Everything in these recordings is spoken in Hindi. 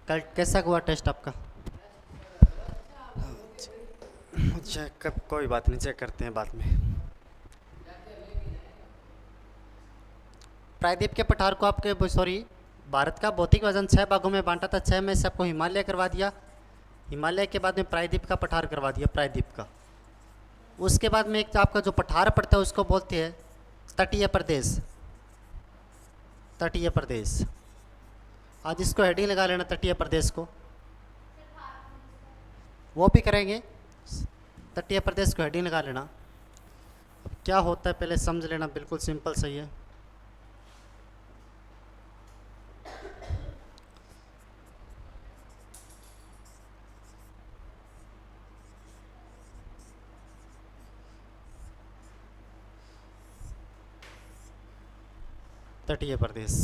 कल कैसा हुआ टेस्ट आपका? चेक कर, कोई बात नहीं, चेक करते हैं बाद में। प्रायद्वीप के पठार को आपके सॉरी, भारत का भौतिक वजन 6 भागों में बांटा था। 6 में से आपको हिमालय करवा दिया। हिमालय के बाद में प्रायद्वीप का पठार करवा दिया, प्रायद्वीप का। उसके बाद में एक आपका जो पठार पड़ता है उसको बोलते हैं तटीय प्रदेश। तटीय प्रदेश, आज इसको हेडिंग लगा लेना, तटीय प्रदेश को। वो भी करेंगे, तटीय प्रदेश को हेडिंग लगा लेना। अब क्या होता है पहले समझ लेना, बिल्कुल सिंपल सही है। तटीय प्रदेश।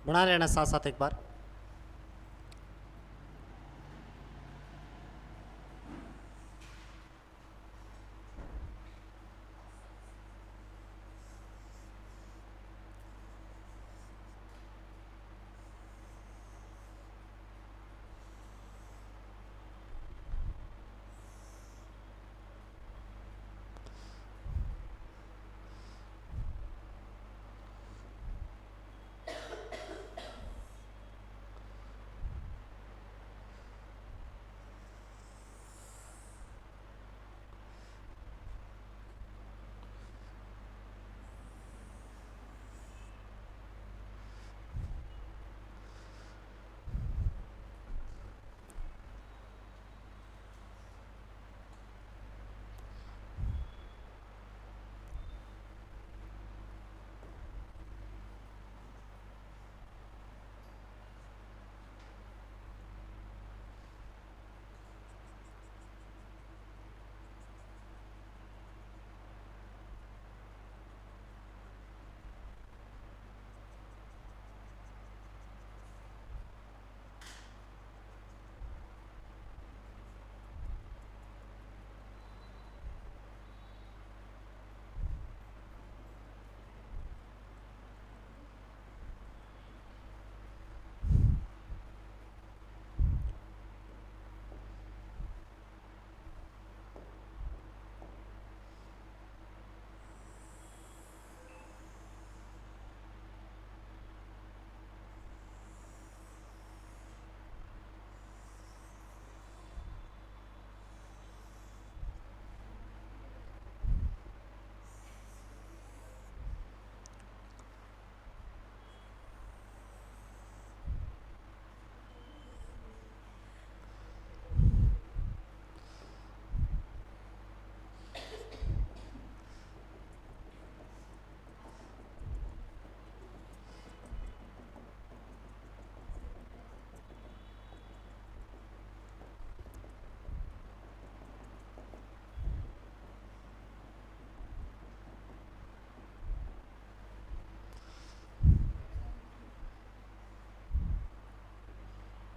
बना लेना साथ साथ एक बार।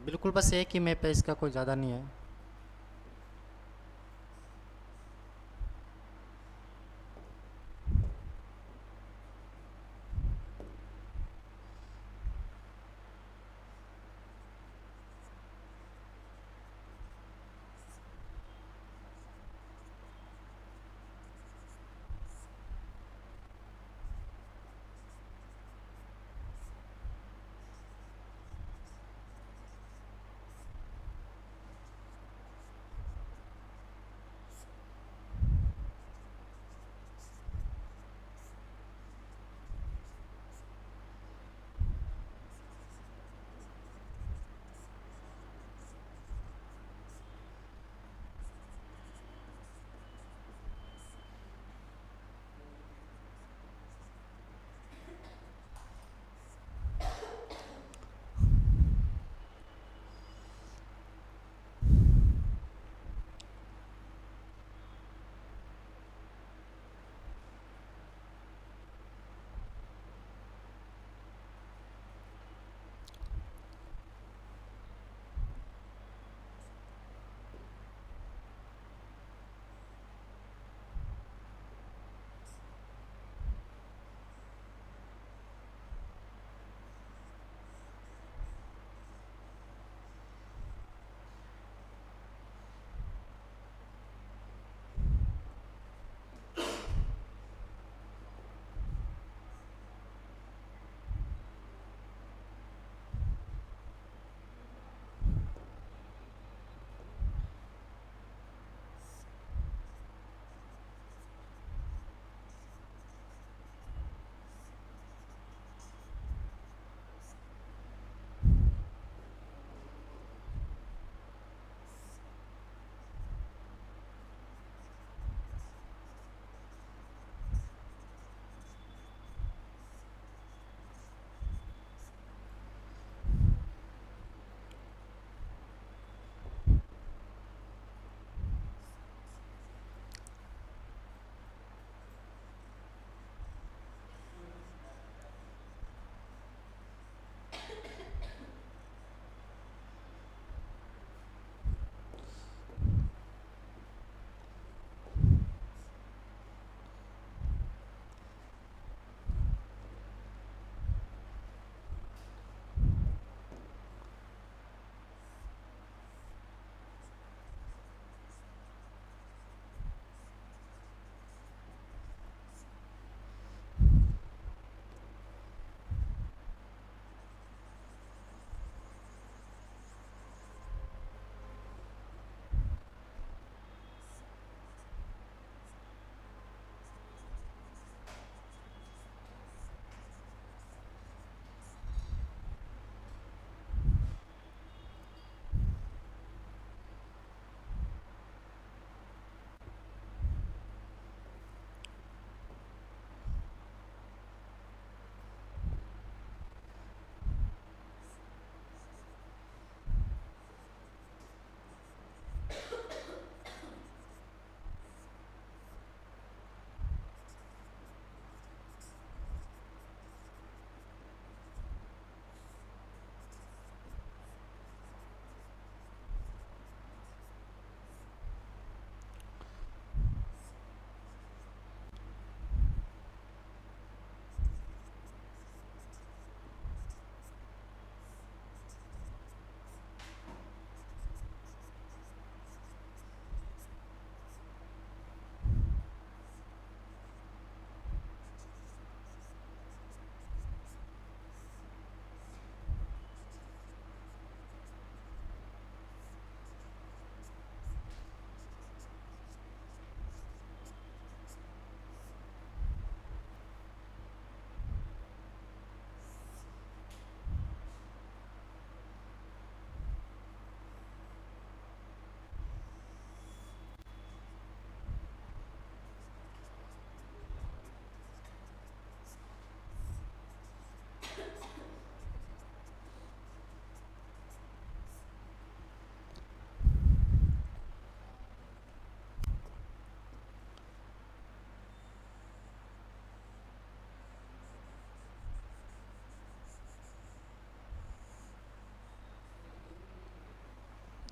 बिल्कुल, बस एक ही मैप है, इसका कोई ज़्यादा नहीं है।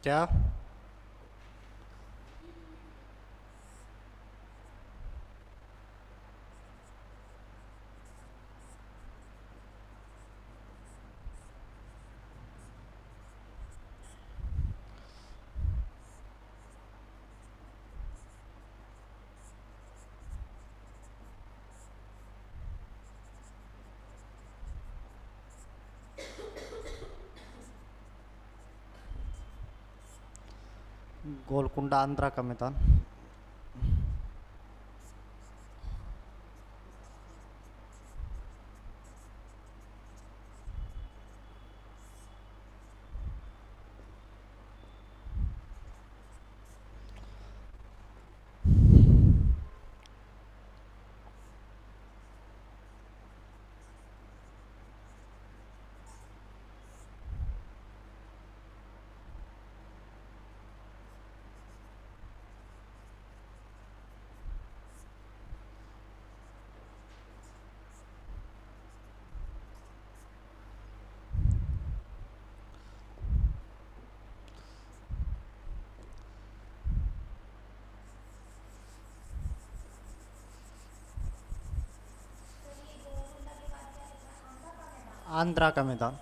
क्या? गोलकुंडा आंध्रा का मैदान। आंध्रा का मैदान।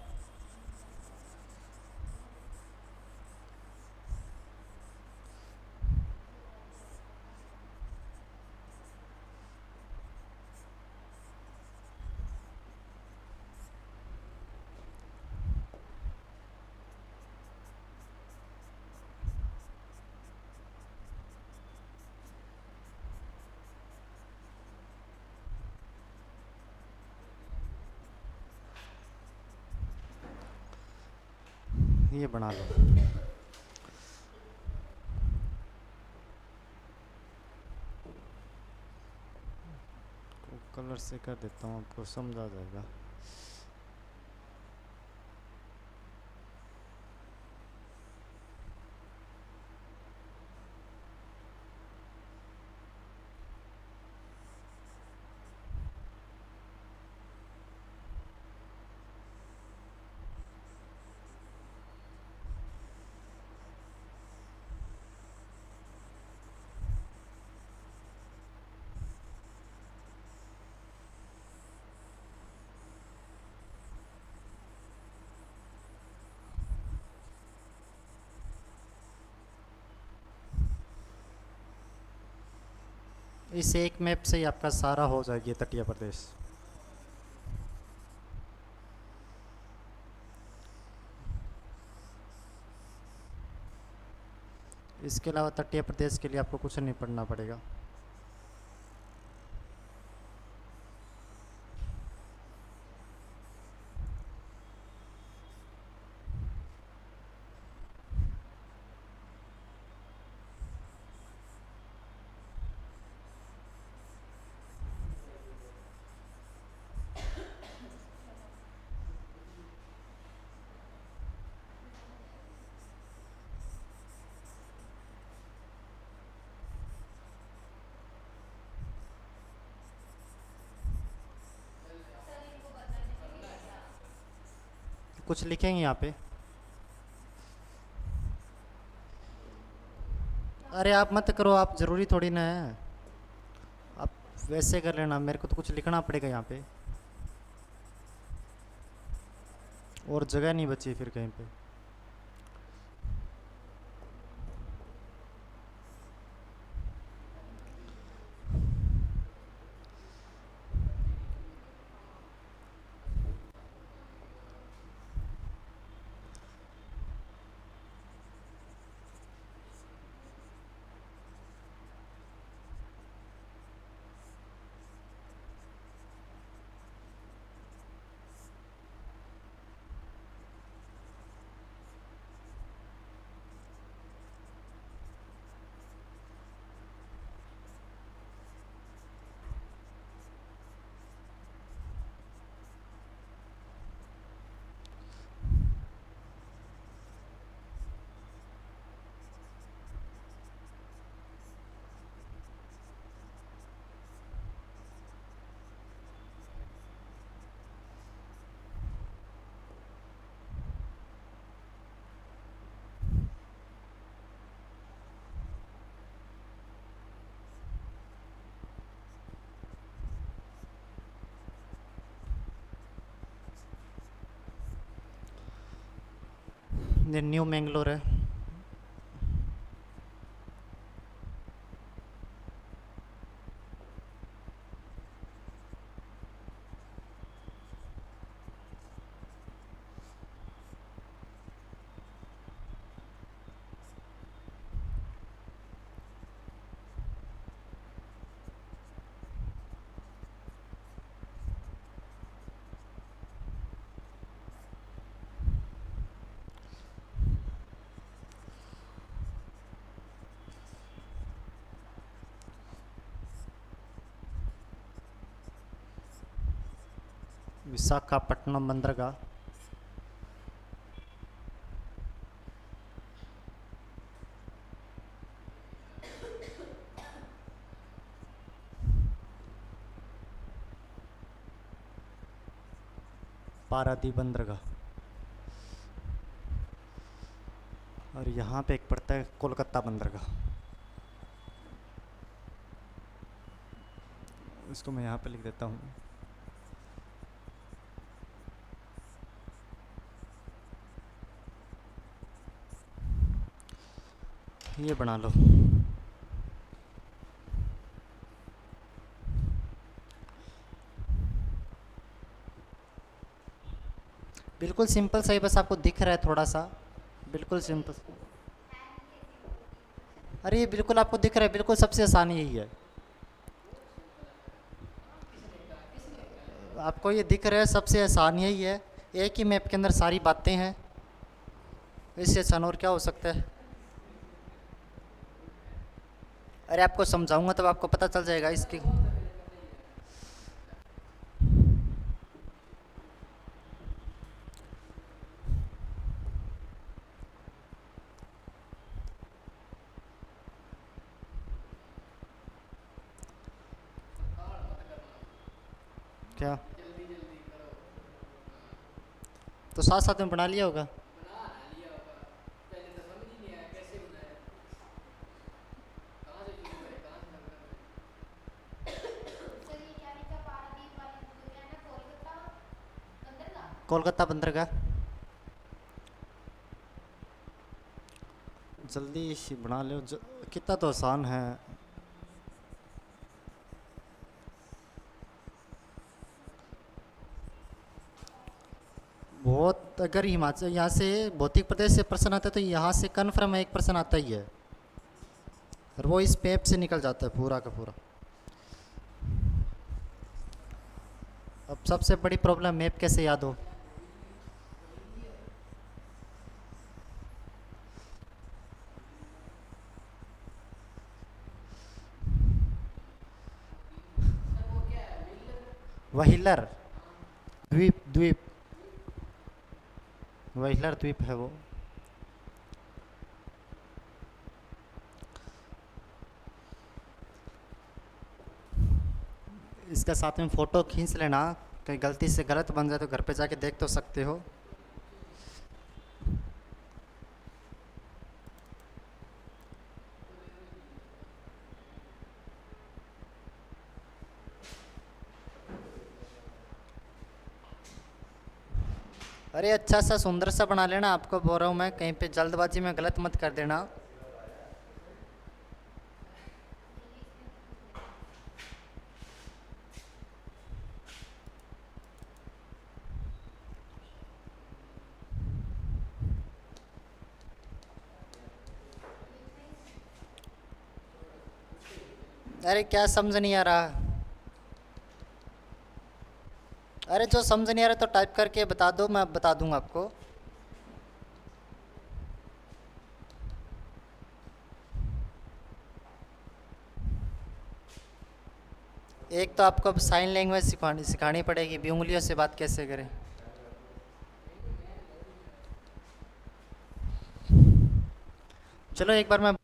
ये बना लो। कलर से कर देता हूँ, आपको समझ आ जाएगा। इस एक मैप से ही आपका सारा हो जाएगी तटीय प्रदेश। इसके अलावा तटीय प्रदेश के लिए आपको कुछ नहीं पढ़ना पड़ेगा। कुछ लिखेंगे यहाँ पे? अरे आप मत करो, आप ज़रूरी थोड़ी ना है, आप वैसे कर लेना, मेरे को तो कुछ लिखना पड़ेगा यहाँ पे, और जगह नहीं बची फिर कहीं पे। ये न्यू मैंगलोर है। विशाखापट्टनम बंदरगाह। पारादीप बंदरगाह। और यहाँ पे एक पड़ता है कोलकाता बंदरगाह। इसको मैं यहाँ पे लिख देता हूँ। ये बना लो। बिल्कुल सिंपल सा ही, बस आपको दिख रहा है थोड़ा सा, बिल्कुल सिंपल। अरे ये बिल्कुल आपको दिख रहा है, बिल्कुल सबसे आसान यही है। आपको ये दिख रहा है, सबसे आसान यही है। एक ही मैप के अंदर सारी बातें हैं, इससे आसान और क्या हो सकता है। अरे आपको समझाऊंगा तब आपको पता चल जाएगा इसकी। क्या तो साथ साथ में बना लिया होगा। कोलकाता बंदरगाह। जल्दी से बना लो, कितना तो आसान है। बहुत, अगर हिमाचल यहाँ से भौतिक प्रदेश से प्रश्न आता है तो यहाँ से कन्फर्म एक प्रश्न आता ही है, और वो इस मैप से निकल जाता है पूरा का पूरा। अब सबसे बड़ी प्रॉब्लम मैप कैसे याद हो। व्हीलर द्वीप, द्वीप व्हीलर द्वीप है वो। इसका साथ में फ़ोटो खींच लेना, कहीं गलती से गलत बन जाए तो घर पे जाके देख तो सकते हो। अरे अच्छा सा सुंदर सा बना लेना, आपको बोल रहा हूँ मैं, कहीं पे जल्दबाजी में गलत मत कर देना। अरे क्या समझ नहीं आ रहा। अरे जो समझ नहीं आ रहा तो टाइप करके बता दो, मैं बता दूंगा आपको। एक तो आपको अब साइन लैंग्वेज सिखानी पड़ेगी, भी उंगलियों से बात कैसे करें। चलो एक बार मैं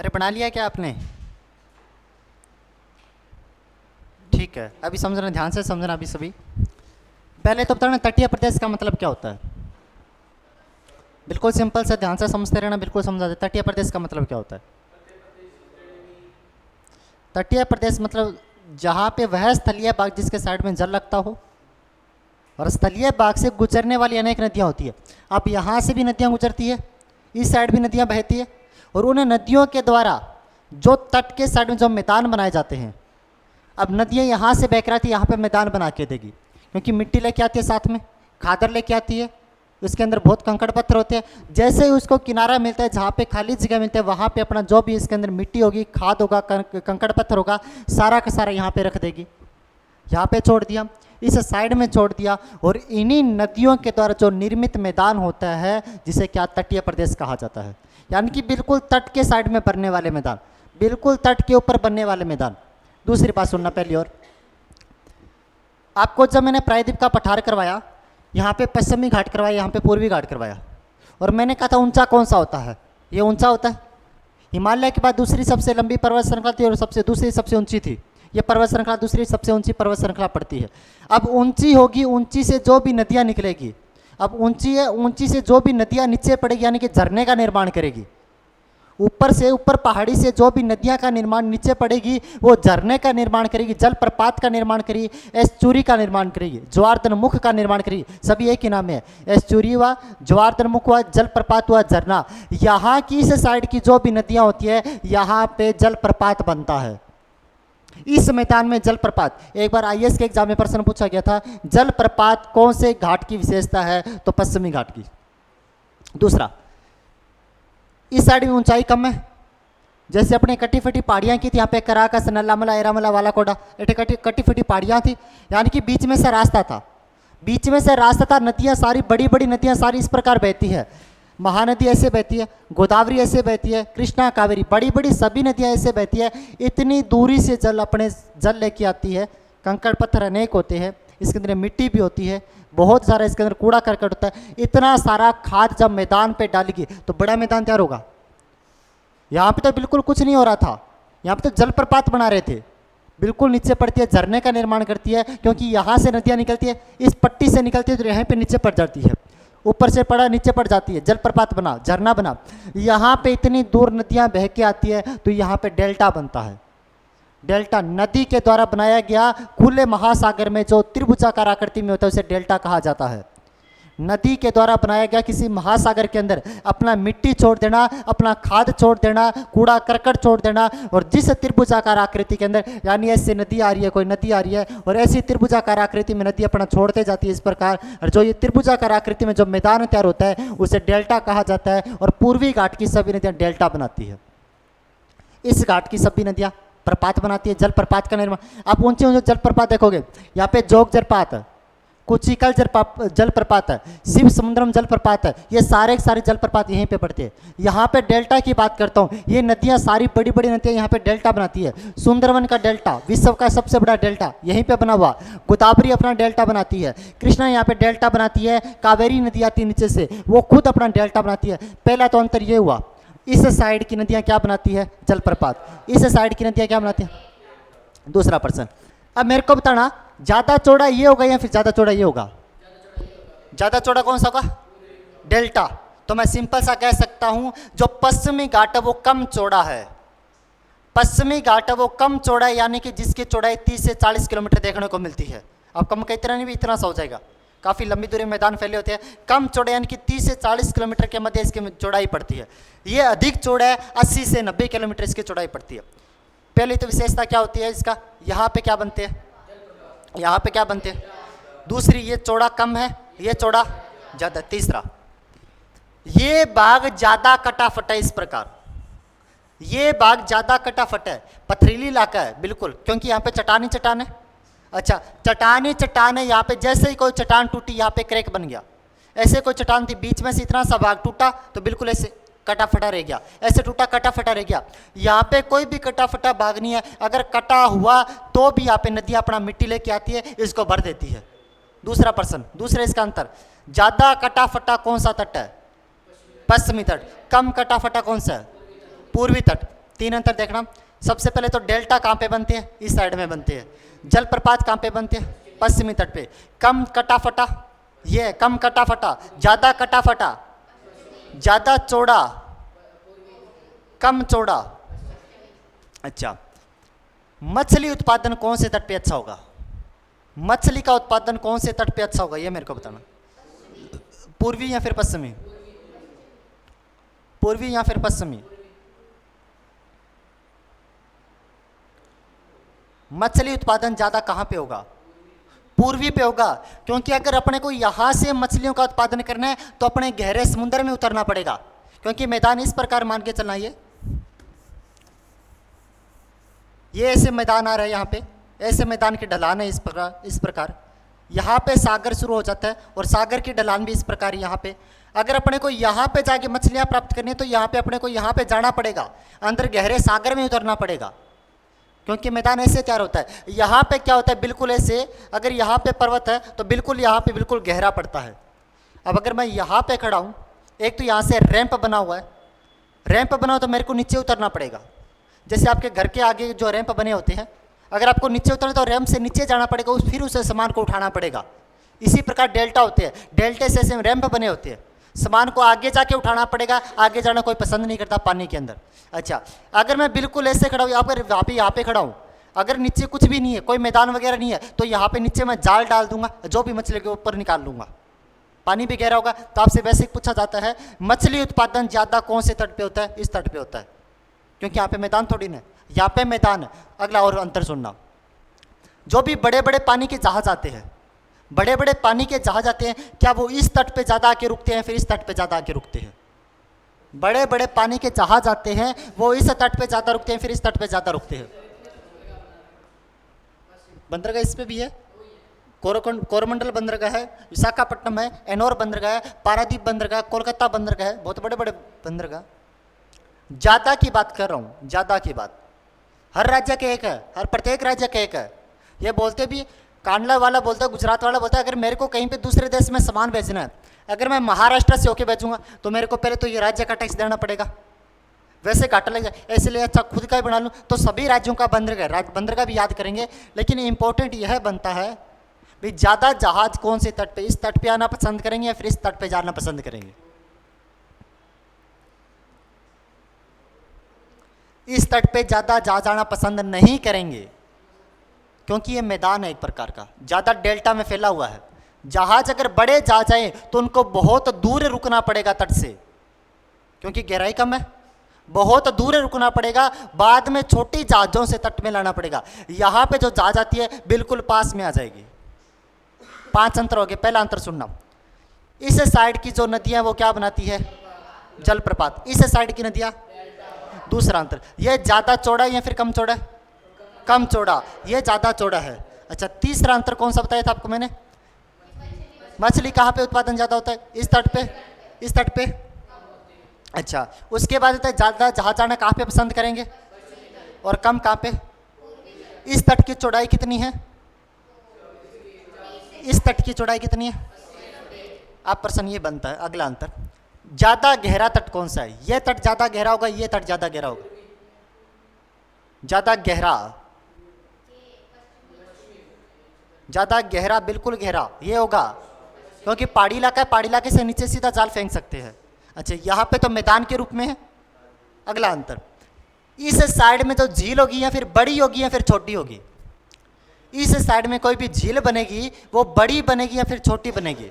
अरे बना लिया क्या आपने? ठीक है, अभी समझना, ध्यान से समझना अभी सभी। पहले तो बताना तटीय प्रदेश का मतलब क्या होता है। बिल्कुल सिंपल से ध्यान से समझते रहना, बिल्कुल समझा दे। तटीय प्रदेश का मतलब क्या होता है? तटीय प्रदेश मतलब जहाँ पे वह स्थलीय भाग जिसके साइड में जल लगता हो, और स्थलीय भाग से गुजरने वाली अनेक नदियाँ होती है। अब यहाँ से भी नदियाँ गुजरती है, इस साइड भी नदियाँ बहती है, और उन नदियों के द्वारा जो तट के साइड में जो मैदान बनाए जाते हैं, अब नदियाँ यहाँ से बह कर आती है, यहाँ पे मैदान बना के देगी, क्योंकि मिट्टी लेके आती है, साथ में खादर लेके आती है, उसके अंदर बहुत कंकड़ पत्थर होते हैं। जैसे ही उसको किनारा मिलता है, जहाँ पे खाली जगह मिलते हैं, वहाँ पे अपना जो भी इसके अंदर मिट्टी होगी, खाद होगा, कंकड़ पत्थर होगा, सारा का सारा यहाँ पे रख देगी। यहाँ पे छोड़ दिया, इस साइड में छोड़ दिया, और इन्हीं नदियों के द्वारा जो निर्मित मैदान होता है, जिसे क्या तटीय प्रदेश कहा जाता है। यानी कि बिल्कुल तट के साइड में बनने वाले मैदान, बिल्कुल तट के ऊपर बनने वाले मैदान। दूसरी बात सुनना पहली, और आपको जब मैंने प्रायद्वीप का पठार करवाया, यहाँ पे पश्चिमी घाट करवाया, यहाँ पे पूर्वी घाट करवाया, और मैंने कहा था ऊंचा कौन सा होता है? ये ऊंचा होता है। हिमालय के बाद दूसरी सबसे लंबी पर्वत श्रृंखला थी, और दूसरी सबसे ऊंची थी। ये पर्वत श्रृंखला दूसरी सबसे ऊंची पर्वत श्रृंखला पड़ती है। अब ऊंची होगी, ऊंची से जो भी नदियाँ निकलेगी, अब ऊंची है, ऊंची से जो भी नदियाँ नीचे पड़ेगी, यानी कि झरने का निर्माण करेगी। ऊपर से, ऊपर पहाड़ी से जो भी नदियाँ का निर्माण नीचे पड़ेगी, वो झरने का निर्माण करेगी, जलप्रपात का निर्माण करेगी, एस्चुरी का निर्माण करेगी, ज्वारधन मुख का निर्माण करेगी। सभी एक ही नाम है, एस्चुरी हुआ, ज्वारधन मुख हुआ, जलप्रपात हुआ, झरना। यहाँ की इस साइड की जो भी नदियाँ होती है, यहाँ पे जलप्रपात बनता है। इस मैदान में जलप्रपात, एक बार आईएएस के एग्जाम में प्रश्न पूछा गया था, जलप्रपात कौन से घाट की विशेषता है? तो पश्चिमी घाट की। दूसरा, इस साइड में ऊंचाई कम है, जैसे अपने कटी फटी पहाड़ियाँ की थी, यहाँ पे कराकस, नल्लामला, एरामला, वालाकोडा, कटी फटी पहाड़ियाँ थी, यानी कि बीच में से रास्ता था, बीच में से रास्ता था। नदियाँ सारी, बड़ी बड़ी नदियाँ सारी इस प्रकार बहती है। महानदी ऐसे बहती है, गोदावरी ऐसे बहती है, कृष्णा, कावेरी, बड़ी बड़ी सभी नदियाँ ऐसे बहती है। इतनी दूरी से जल लेके आती है। कंकड़ पत्थर अनेक होते हैं, इसके अंदर मिट्टी भी होती है, बहुत सारा इसके अंदर कूड़ा करकट होता है। इतना सारा खाद जब मैदान पे डालेगी तो बड़ा मैदान तैयार होगा। यहाँ पे तो बिल्कुल कुछ नहीं हो रहा था, यहाँ पे तो जलप्रपात बना रहे थे। बिल्कुल नीचे पड़ती है, झरने का निर्माण करती है, क्योंकि यहाँ से नदियाँ निकलती है, इस पट्टी से निकलती है, तो यहाँ पे नीचे पड़ जाती है, ऊपर से पड़ा नीचे पड़ जाती है, जलप्रपात बना, झरना बना। यहाँ पे इतनी दूर नदियाँ बह के आती है, तो यहाँ पे डेल्टा बनता है। डेल्टा नदी के द्वारा बनाया गया खुले महासागर में जो त्रिभुजाकार आकृति में होता है, उसे डेल्टा कहा जाता है। नदी के द्वारा बनाया गया किसी महासागर के अंदर अपना मिट्टी छोड़ देना, अपना खाद छोड़ देना, कूड़ा करकट छोड़ देना, और जिस त्रिभुजाकार आकृति के अंदर, यानी ऐसे नदी आ रही है, कोई नदी आ रही है, और ऐसी त्रिभुजाकार आकृति में नदी अपना छोड़ते जाती है इस प्रकार, और जो ये त्रिभुजाकार आकृति में जो मैदान तैयार होता है, उसे डेल्टा कहा जाता है। और पूर्वी घाट की सभी नदियाँ डेल्टा बनाती है। इस घाट की सभी नदियाँ प्रपात बनाती है, जलप्रपात का निर्माण। आप ऊंचे ऊंचे जलप्रपात देखोगे, यहाँ पे जोग जलप्रपात है, कुचिकल जलप्रपात है, शिव समुद्रम जलप्रपात है, ये सारे जलप्रपात यहीं पे पड़ते हैं। यहाँ पे डेल्टा की बात करता हूँ, ये नदियाँ सारी बड़ी बड़ी नदियाँ यहाँ पे डेल्टा बनाती है। सुंदरवन का डेल्टा, विश्व का सबसे बड़ा डेल्टा यहीं पे बना हुआ। गोदावरी अपना डेल्टा बनाती है, कृष्णा यहाँ पे डेल्टा बनाती है, कावेरी नदी आती है नीचे से, वो खुद अपना डेल्टा बनाती है। पहला तो अंतर ये हुआ, इस साइड की नदियाँ क्या बनाती है? जलप्रपात। इस साइड की नदियाँ क्या बनाती है? दूसरा प्रश्न, अब मेरे को बताना, ज़्यादा चौड़ा ये होगा या फिर ज़्यादा चौड़ा ये होगा? ज़्यादा चौड़ा कौन सा होगा? डेल्टा। तो मैं सिंपल सा कह सकता हूँ, जो पश्चिमी घाट है वो कम चौड़ा है। पश्चिमी घाट है वो कम चौड़ा है, यानी कि जिसकी चौड़ाई 30 से 40 किलोमीटर देखने को मिलती है। अब कम का इतना नहीं भी, इतना सा हो जाएगा, काफ़ी लंबी दूरी में मैदान फैले होते हैं। कम चौड़ाई यानी कि 30 से 40 किलोमीटर के मध्य इसकी चौड़ाई पड़ती है। ये अधिक चौड़ा है, 80 से 90 किलोमीटर इसकी चौड़ाई पड़ती है। पहली तो विशेषता क्या होती है इसका, यहाँ पे क्या बनते हैं, यहाँ पे क्या बनते हैं। दूसरी, ये चौड़ा कम है, ये चौड़ा ज़्यादा। तीसरा, ये बाग ज़्यादा कटाफट है। इस प्रकार ये बाग ज़्यादा कटाफट है, पथरीली इलाका है बिल्कुल, क्योंकि यहाँ पे चट्टान ही चट्टान है। अच्छा, चट्टान है, यहाँ पे जैसे ही कोई चट्टान टूटी, यहाँ पे क्रैक बन गया। ऐसे कोई चट्टान थी, बीच में से इतना सा भाग टूटा तो बिल्कुल ऐसे कटा फटा रह गया, ऐसे टूटा कटा फटा रह गया। यहाँ पे कोई भी कटा फटा भाग नहीं है, अगर कटा हुआ तो भी यहाँ पे नदी अपना मिट्टी लेके आती है, इसको भर देती है। दूसरा प्रश्न, दूसरा इसका अंतर, ज़्यादा कटा फटा कौन सा तट है? पश्चिमी तट। कम कटा फटा कौन सा है? पूर्वी तट। तीन अंतर देखना। सबसे पहले तो डेल्टा कहाँ पे बनते हैं? इस साइड में बनते हैं। जलप्रपात कहाँ पे बनते हैं? पश्चिमी तट पे। कम कटाफटा, ये कम कटाफटा, ज्यादा कटाफटा, ज्यादा चौड़ा, कम चौड़ा। अच्छा, मछली उत्पादन कौन से तट पे अच्छा होगा? मछली का उत्पादन कौन से तट पे अच्छा होगा, ये मेरे को बताना। पूर्वी या फिर पश्चिमी? पूर्वी या फिर पश्चिमी? मछली उत्पादन ज्यादा कहां पे होगा? पूर्वी पे होगा, क्योंकि अगर अपने को यहां से मछलियों का उत्पादन करना है तो अपने गहरे समुद्र में उतरना पड़ेगा, क्योंकि मैदान इस प्रकार मान के चलना। ये ऐसे मैदान आ रहा है, यहाँ पे ऐसे मैदान की ढलान है इस प्रकार यहाँ पे सागर शुरू हो जाता है और सागर की ढलान भी इस प्रकार यहाँ पे। अगर अपने को यहाँ पे जाके मछलियाँ प्राप्त करनी है तो यहाँ पे अपने को यहाँ पे जाना पड़ेगा, अंदर गहरे सागर में उतरना पड़ेगा, क्योंकि मैदान ऐसे तैयार होता है। यहाँ पे क्या होता है, बिल्कुल ऐसे, अगर यहाँ पे पर्वत है तो बिल्कुल यहाँ पे बिल्कुल गहरा पड़ता है। अब अगर मैं यहाँ पे खड़ा हूँ, एक तो यहाँ से रैंप बना हुआ है, रैंप बना हो तो मेरे को नीचे उतरना पड़ेगा। जैसे आपके घर के आगे जो रैंप बने होते हैं, अगर आपको नीचे उतरना तो रैंप से नीचे जाना पड़ेगा, फिर उस सामान को उठाना पड़ेगा। इसी प्रकार डेल्टा होते हैं, डेल्टे से ऐसे रैंप बने होते हैं, सामान को आगे जाके उठाना पड़ेगा, आगे जाना कोई पसंद नहीं करता पानी के अंदर। अच्छा, अगर मैं बिल्कुल ऐसे खड़ा हूँ, अगर यहाँ पे खड़ा हूँ, अगर नीचे कुछ भी नहीं है, कोई मैदान वगैरह नहीं है, तो यहाँ पे नीचे मैं जाल डाल दूंगा, जो भी मछली के ऊपर निकाल लूंगा, पानी भी गहरा होगा। तो आपसे वैसे पूछा जाता है मछली उत्पादन ज्यादा कौन से तट पे होता है? इस तट पे होता है, क्योंकि यहाँ पे मैदान थोड़ी ना, यहाँ पे मैदान है। अगला और अंतर सुनना, जो भी बड़े बड़े पानी के जहाज आते हैं, बड़े बड़े पानी के जहाज आते हैं, क्या वो इस तट पे ज़्यादा आके रुकते हैं फिर इस तट पे ज़्यादा आके रुकते हैं? बड़े बड़े पानी के जहाज आते हैं, वो इस तट पे ज़्यादा रुकते हैं फिर इस तट पे ज़्यादा रुकते हैं। बंदरगाह इस पे भी है, कोरोमंडल बंदरगाह है, विशाखापट्टनम है, एनोर बंदरगाह है, पारादीप बंदरगाह, कोलकाता बंदरगाह है, बहुत बड़े बड़े बंदरगाह। ज़्यादा की बात कर रहा हूँ, ज़्यादा की बात। हर राज्य के एक है, हर प्रत्येक राज्य का एक है। ये बोलते भी, कांडला वाला बोलता है, गुजरात वाला बोलता है, अगर मेरे को कहीं पे दूसरे देश में सामान भेजना है, अगर मैं महाराष्ट्र से होके भेजूंगा तो मेरे को पहले तो ये राज्य का टैक्स देना पड़ेगा, वैसे घाटा लग जाए, इसलिए अच्छा खुद का ही बना लूँ। तो सभी राज्यों का बंदरगाह भी याद करेंगे, लेकिन इंपॉर्टेंट यह बनता है भाई ज़्यादा जहाज कौन से तट पे, इस तट पे आना पसंद करेंगे या फिर इस तट पे जाना पसंद करेंगे? इस तट पे ज़्यादा जहाज आना पसंद नहीं करेंगे, क्योंकि ये मैदान है एक प्रकार का, ज़्यादा डेल्टा में फैला हुआ है। जहाज अगर बड़े जहाज आए तो उनको बहुत दूर रुकना पड़ेगा तट से, क्योंकि गहराई कम है, बहुत दूर रुकना पड़ेगा, बाद में छोटी जहाज़ों से तट में लाना पड़ेगा। यहाँ पे जो जहाज आती है बिल्कुल पास में आ जाएगी। 5 अंतर हो गए। पहला अंतर सुनना, इस साइड की जो नदियाँ वो क्या बनाती है? जलप्रपात। इस साइड की नदियाँ। दूसरा अंतर, ये ज़्यादा चौड़ा है या फिर कम चौड़ा है? कम चौड़ा, ये ज़्यादा चौड़ा है। अच्छा, तीसरा अंतर कौन सा बताया था आपको मैंने? मछली कहाँ पे उत्पादन ज़्यादा होता है? इस तट पे, इस तट पे। अच्छा, उसके बाद होता है ज़्यादा जहाज आना कहाँ पे पसंद करेंगे और कम कहाँ पे? इस तट की चौड़ाई कितनी है? इस तट की चौड़ाई कितनी है? आप प्रश्न ये बनता है। अगला अंतर, ज़्यादा गहरा तट कौन सा है? ये तट ज़्यादा गहरा होगा, ये तट ज़्यादा गहरा होगा? ज़्यादा गहरा, ज़्यादा गहरा, बिल्कुल गहरा ये होगा, क्योंकि पहाड़ी इलाका है, पहाड़ी इलाके से नीचे सीधा जाल फेंक सकते हैं। अच्छा, यहाँ पे तो मैदान के रूप में है। अगला अंतर, इस साइड में तो झील होगी या फिर बड़ी होगी या फिर छोटी होगी? इस साइड में कोई भी झील बनेगी वो बड़ी बनेगी या फिर छोटी बनेगी?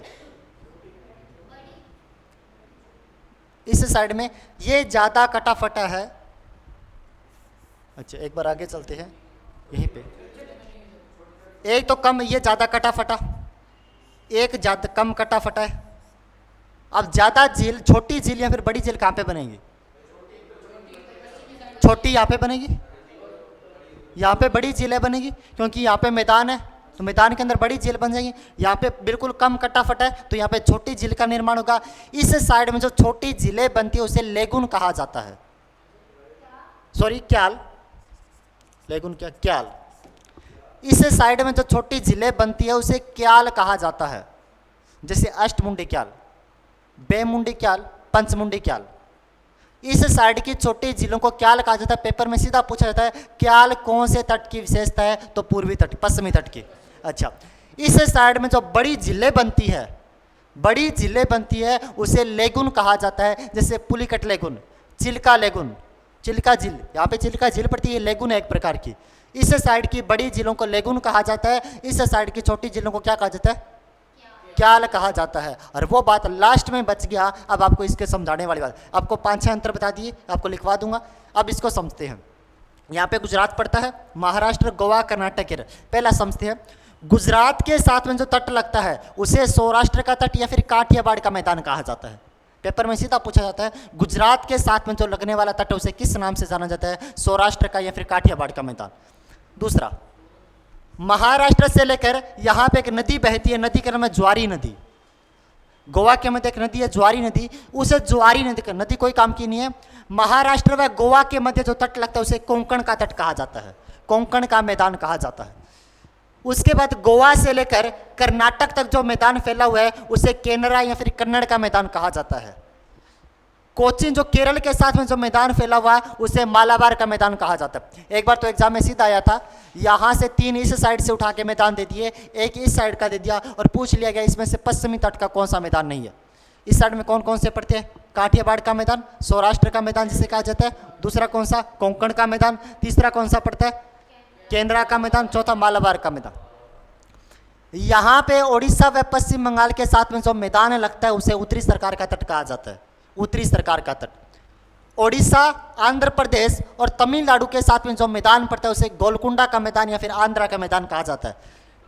इस साइड में ये ज़्यादा कटाफटा है। अच्छा, एक बार आगे चलते हैं, यहीं पे एक तो कम, ये ज़्यादा कटाफटा, एक ज़्यादा कम कटाफटा है। अब ज़्यादा झील, छोटी झील या फिर बड़ी झील कहाँ पे बनेगी? छोटी यहाँ पे बनेगी, यहाँ पे बड़ी झीलें बनेगी, क्योंकि यहाँ पे मैदान है तो मैदान के अंदर बड़ी झील बन जाएगी। यहाँ पे बिल्कुल कम कटाफट है तो यहाँ पे छोटी झील का निर्माण होगा। इस साइड में जो छोटी झीलें बनती है उसे लेगुन कहा जाता है, सॉरी क्याल, लेगुन क्या, क्याल। इस साइड में जो छोटी झीलें बनती है उसे क्याल कहा जाता है, जैसे अष्टमुंडी क्याल, बेमुंडी क्याल, पंचमुंडी क्याल। इस साइड की छोटी झीलों को क्याल कहा जाता है। पेपर में सीधा पूछा जाता है क्याल कौन से तट की विशेषता है, तो पूर्वी तट, पश्चिमी तट की। अच्छा, इस साइड में जो बड़ी झीलें बनती है, बड़ी झीलें बनती है उसे लेगुन कहा जाता है। जैसे पुलिकट लेगुन, चिल्का लेगुन, चिल्का झील, यहाँ पे चिल्का झील पड़ती है, लेगुन है एक प्रकार की। इस साइड की बड़ी झीलों को लेगुन कहा जाता है, इस साइड की छोटी झीलों को क्या कहा जाता है, क्याल कहा जाता है। और वो बात लास्ट में बच गया, अब आपको इसके समझाने वाली बात, आपको 5-6 अंतर बता दिए, आपको लिखवा दूंगा, अब इसको समझते हैं। यहाँ पे गुजरात पड़ता है, महाराष्ट्र, गोवा, कर्नाटक, केरल। पहला समझते हैं, गुजरात के साथ में जो तट लगता है उसे सौराष्ट्र का तट या फिर काठियावाड़ का मैदान कहा जाता है। पेपर में सीधा पूछा जाता है गुजरात के साथ में जो लगने वाला तट है उसे किस नाम से जाना जाता है, सौराष्ट्र का या फिर काठियावाड़ का मैदान। दूसरा, महाराष्ट्र से लेकर यहाँ पे एक नदी बहती है, नदी का नाम है ज्वारी नदी। गोवा के मध्य एक नदी है ज्वारी नदी, उस ज्वारी नदी का, नदी कोई काम की नहीं है, महाराष्ट्र व गोवा के मध्य जो तट लगता है उसे कोंकण का तट कहा जाता है, कोंकण का मैदान कहा जाता है। उसके बाद गोवा से लेकर कर्नाटक तक जो मैदान फैला हुआ है उसे केनरा या फिर कन्नड़ का मैदान कहा जाता है। कोचीन जो केरल के साथ में जो मैदान फैला हुआ है उसे मालाबार का मैदान कहा जाता है। एक बार तो एग्जाम में सीधा आया था, यहाँ से 3 इस साइड से उठा के मैदान दे दिए, एक इस साइड का दे दिया और पूछ लिया गया इसमें से पश्चिमी तट का कौन सा मैदान नहीं है। इस साइड में कौन कौन से पड़ते हैं, काठियावाड़ का मैदान, सौराष्ट्र का मैदान जिसे कहा जाता है, दूसरा कौन सा, कोंकण का मैदान, तीसरा कौन सा पड़ता है, केंद्रा का मैदान, चौथा मालाबार का मैदान। यहाँ पे ओडिशा व पश्चिम बंगाल के साथ में जो मैदान लगता है उसे उत्तरी सरकार का तट कहा जाता है, उत्तरी सरकार का तट। ओडिशा, आंध्र प्रदेश और तमिलनाडु के साथ में जो मैदान पड़ता है उसे गोलकुंडा का मैदान या फिर आंध्रा का मैदान कहा जाता है।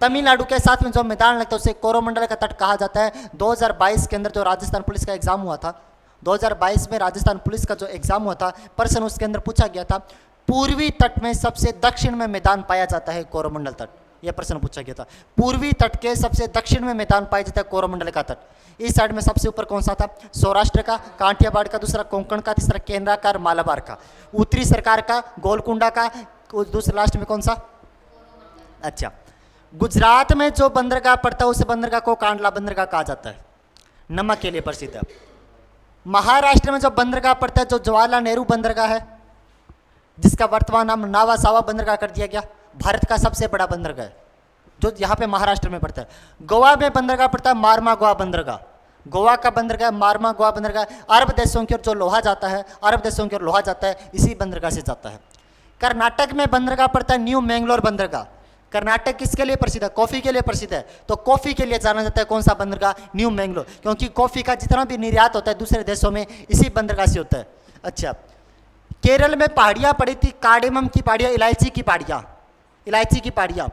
तमिलनाडु के साथ में जो मैदान लगता है उसे कोरोमंडल का तट कहा जाता है। 2022 के अंदर जो राजस्थान पुलिस का एग्जाम हुआ था, 2022 में राजस्थान पुलिस का जो एग्जाम हुआ था, प्रश्न उसके अंदर पूछा गया था पूर्वी तट में सबसे दक्षिण में मैदान पाया जाता है कोरोमंडल तट, यह प्रश्न पूछा गया था। पूर्वी तट के सबसे दक्षिण में मैदान पाया जाता है कोरोमंडल का तट। इस साइड में सबसे ऊपर कौन सा था, सौराष्ट्र का, काठियावाड़ का, दूसरा कोंकण का, तीसरा केंद्रा का और मालाबार का। उत्तरी सरकार का गोलकुंडा का, दूसरा लास्ट में कौन सा। अच्छा, गुजरात में जो बंदरगाह पड़ता है उस बंदरगाह को कांडला बंदरगाह कहा जाता है, नमक के लिए प्रसिद्ध है। महाराष्ट्र में जो बंदरगाह पड़ता है, जो जवाहरलाल नेहरू बंदरगाह है जिसका वर्तमान नाम नावा सावा बंदरगाह कर दिया गया, भारत का सबसे बड़ा बंदरगाह है जो यहाँ पे महाराष्ट्र में पड़ता है। गोवा में बंदरगाह पड़ता है मारमा गोवा बंदरगाह, गोवा का बंदरगाह मारमा गोवा बंदरगाह। अरब देशों की ओर जो लोहा जाता है, अरब देशों की ओर लोहा जाता है इसी बंदरगाह से जाता है। कर्नाटक में बंदरगाह पड़ता है न्यू मैंगलोर बंदरगाह। कर्नाटक किसके लिए प्रसिद्ध है, कॉफ़ी के लिए प्रसिद्ध है, तो कॉफ़ी के लिए जाना जाता है कौन सा बंदरगाह, न्यू मैंगलोर, क्योंकि कॉफ़ी का जितना भी निर्यात होता है दूसरे देशों में इसी बंदरगाह से होता है। अच्छा, केरल में पहाड़ियाँ पड़ी थी, कार्डेमम की पहाड़ियाँ, इलायची की पहाड़ियाँ, इलायची की पहाड़ियाँ।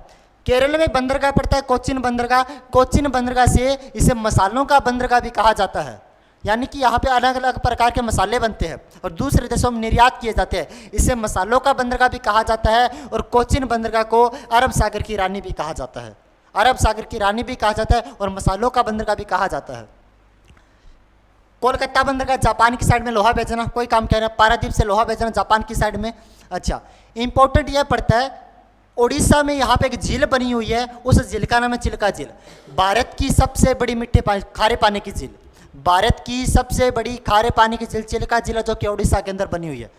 केरल में बंदरगाह पड़ता है कोचिन बंदरगाह, कोचिन बंदरगाह से इसे मसालों का बंदरगाह भी कहा जाता है, यानी कि यहाँ पे अलग अलग प्रकार के मसाले बनते हैं और दूसरे देशों में निर्यात किए जाते हैं, इसे मसालों का बंदरगाह भी कहा जाता है। और कोचिन बंदरगाह को अरब सागर की रानी भी कहा जाता है, अरब सागर की रानी भी कहा जाता है और मसालों का बंदरगाह भी कहा जाता है। कोलकाता बंदरगाह जापान की साइड में लोहा भेजना, कोई काम कह रहा है, पारादीप से लोहा भेजना जापान की साइड में। अच्छा, इंपॉर्टेंट यह पड़ता है ओडिशा में यहाँ पे एक झील बनी हुई है, उस झील का नाम है चिल्का झील। भारत की सबसे बड़ी मीठे पानी, खारे पानी की झील, भारत की सबसे बड़ी खारे पानी की झील चिल्का झील जो कि ओडिशा के अंदर बनी हुई है।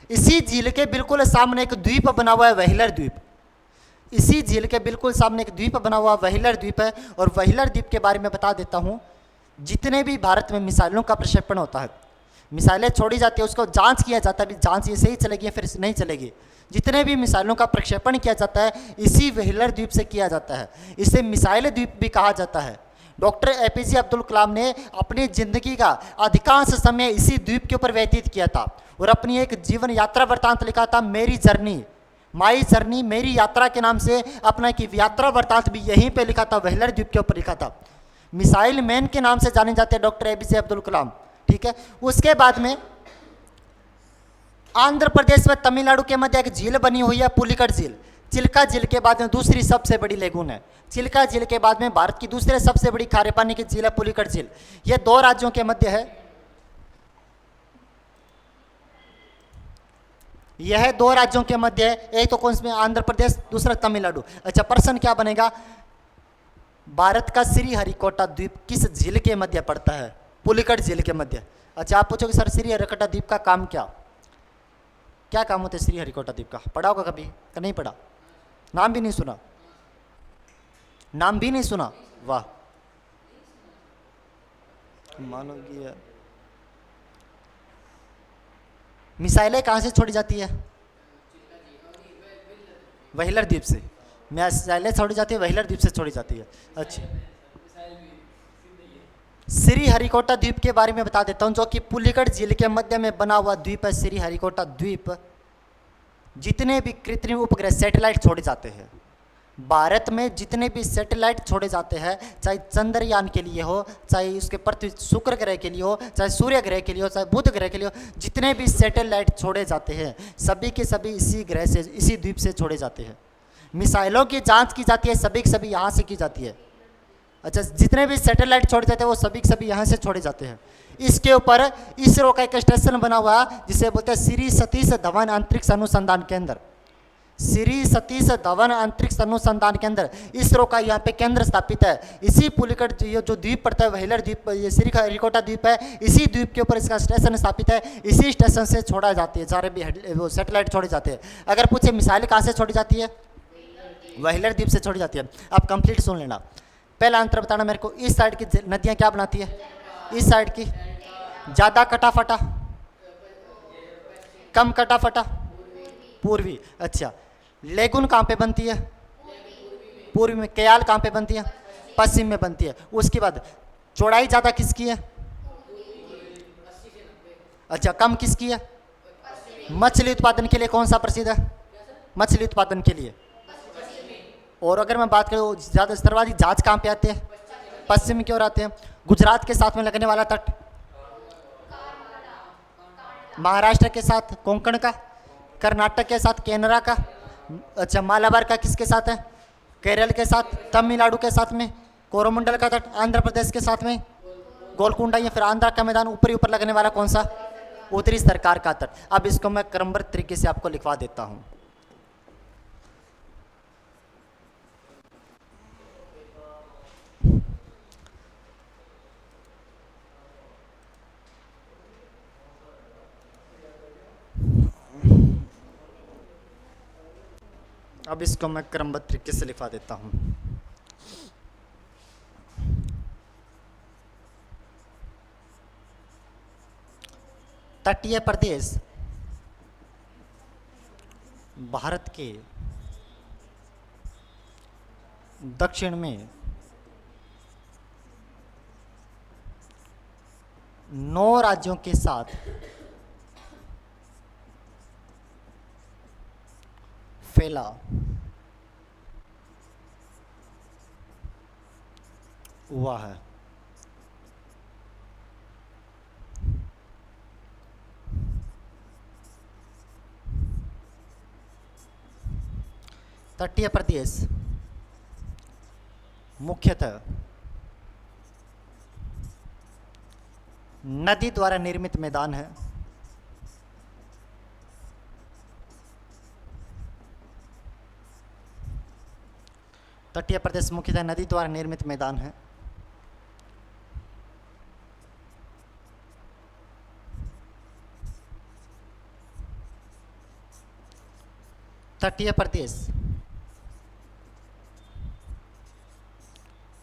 इसी झील के बिल्कुल सामने एक द्वीप बना हुआ है व्हीलर द्वीप, इसी झील के बिल्कुल सामने एक द्वीप बना हुआ व्हीलर द्वीप है। और व्हीलर द्वीप के बारे में बता देता हूँ, जितने भी भारत में मिसाइलों का प्रक्षेपण होता है, मिसाइलें छोड़ी जाती है उसको जांच किया जाता है, जांच ये सही चलेगी या फिर नहीं चलेगी। जितने भी मिसाइलों का प्रक्षेपण किया जाता है इसी व्हीलर द्वीप से किया जाता है, इसे मिसाइल द्वीप भी कहा जाता है। डॉक्टर एपीजे अब्दुल कलाम ने अपनी ज़िंदगी का अधिकांश समय इसी द्वीप के ऊपर व्यतीत किया था और अपनी एक जीवन यात्रा वृत्तांत लिखा था, मेरी जर्नी, माई जर्नी, मेरी यात्रा के नाम से अपना एक यात्रा वृत्तांत भी यहीं पे लिखा था, व्हीलर द्वीप के ऊपर लिखा था। मिसाइल मैन के नाम से जाने जाते हैं डॉक्टर एपीजे अब्दुल कलाम, ठीक है। उसके बाद में आंध्र प्रदेश व तमिलनाडु के मध्य एक झील बनी हुई है पुलिकट झील। चिल्का झील के बाद में दूसरी सबसे बड़ी लेगून है, चिल्का झील के बाद में भारत की दूसरे सबसे बड़ी खारे पानी की झील है पुलिकट झील। यह 2 राज्यों के मध्य है, यह 2 राज्यों के मध्य है, एक तो कौन से में आंध्र प्रदेश, दूसरा तमिलनाडु। अच्छा, प्रश्न क्या बनेगा, भारत का श्रीहरिकोटा द्वीप किस झील के मध्य पड़ता है, पुलिकट झील के मध्य। अच्छा, आप पूछोगे सर श्रीहरिकोटा द्वीप का काम क्या क्या काम होते हैं श्रीहरिकोटा द्वीप का? पढ़ा होगा कभी का नहीं पढ़ा? नाम भी नहीं सुना? नाम भी नहीं सुना? वाह, मानो कि मिसाइलें कहाँ से छोड़ी जाती है? व्हीलर द्वीप से। मिसाइलें छोड़ी जाती है व्हीलर द्वीप से छोड़ी जाती है। अच्छा, श्रीहरिकोटा द्वीप के बारे में बता देता हूँ, जो कि पुलिकट झील के मध्य में बना हुआ द्वीप है श्रीहरिकोटा द्वीप। जितने भी कृत्रिम उपग्रह सैटेलाइट छोड़े जाते हैं भारत में, जितने भी सैटेलाइट छोड़े जाते हैं, चाहे चंद्रयान के लिए हो, चाहे उसके पृथ्वी शुक्र ग्रह के लिए हो, चाहे सूर्य ग्रह के लिए हो, चाहे बुध ग्रह के लिए हो, जितने भी सैटेलाइट छोड़े जाते हैं सभी के सभी इसी ग्रह से, इसी द्वीप से छोड़े जाते हैं। मिसाइलों की जांच की जाती है सभी की सभी यहाँ से की जाती है। अच्छा, जितने भी सैटेलाइट छोड़े जाते हैं वो सभी के सभी यहाँ से छोड़े जाते हैं। इसके ऊपर इसरो का एक स्टेशन बना हुआ है जिसे बोलते हैं श्री सतीश धवन अंतरिक्ष अनुसंधान केंद्र। श्री सतीश धवन अंतरिक्ष अनुसंधान केंद्र इसरो का यहाँ पे केंद्र स्थापित है। इसी पुलिकट ये जो द्वीप पड़ता है व्हीलर द्वीप, ये श्रीहरिकोटा द्वीप है, इसी द्वीप के ऊपर इसका स्टेशन स्थापित है। इसी स्टेशन से छोड़ा जाती है सारे भी वो सैटेलाइट छोड़े जाते हैं। अगर पूछे मिसाइल कहाँ से छोड़ी जाती है? व्हीलर द्वीप से छोड़ी जाती है। आप कंप्लीट सुन लेना। पहला अंतर बताना मेरे को, इस साइड की नदियाँ क्या बनाती है? इस साइड की ज़्यादा कटाफटा, कम कटाफटा, पूर्वी। अच्छा, लेगुन कहाँ पे बनती है? पूर्वी में। कयाल कहाँ पे बनती है? पश्चिम में बनती है। उसके बाद चौड़ाई ज़्यादा किसकी है? अच्छा, कम किसकी है? मछली उत्पादन के लिए कौन सा प्रसिद्ध है? मछली उत्पादन के लिए। और अगर मैं बात करूँ ज़्यादा सर्वाधिक जहाज कहाँ पे आते हैं? पश्चिम की ओर आते हैं। गुजरात के साथ में लगने वाला तट, महाराष्ट्र के साथ कोंकण का, कर्नाटक के साथ केनरा का। अच्छा, मालाबार का किसके साथ है? केरल के साथ, तमिलनाडु के साथ में कोरोमंडल का तट, आंध्र प्रदेश के साथ में गोलकुंडा या फिर आंध्रा का मैदान, ऊपर ऊपर लगने वाला कौन सा? उत्तरी सरकार का तट। अब इसको मैं क्रमबद्ध तरीके से आपको लिखवा देता हूँ। अब इसको मैं क्रमबद्ध तरीके से लिखवा देता हूँ। तटीय प्रदेश भारत के दक्षिण में 9 राज्यों के साथ फैला हुआ है। तटीय प्रदेश मुख्यतः नदी द्वारा निर्मित मैदान है। तटीय प्रदेश मुख्यतः नदी द्वारा निर्मित मैदान है। तटीय प्रदेश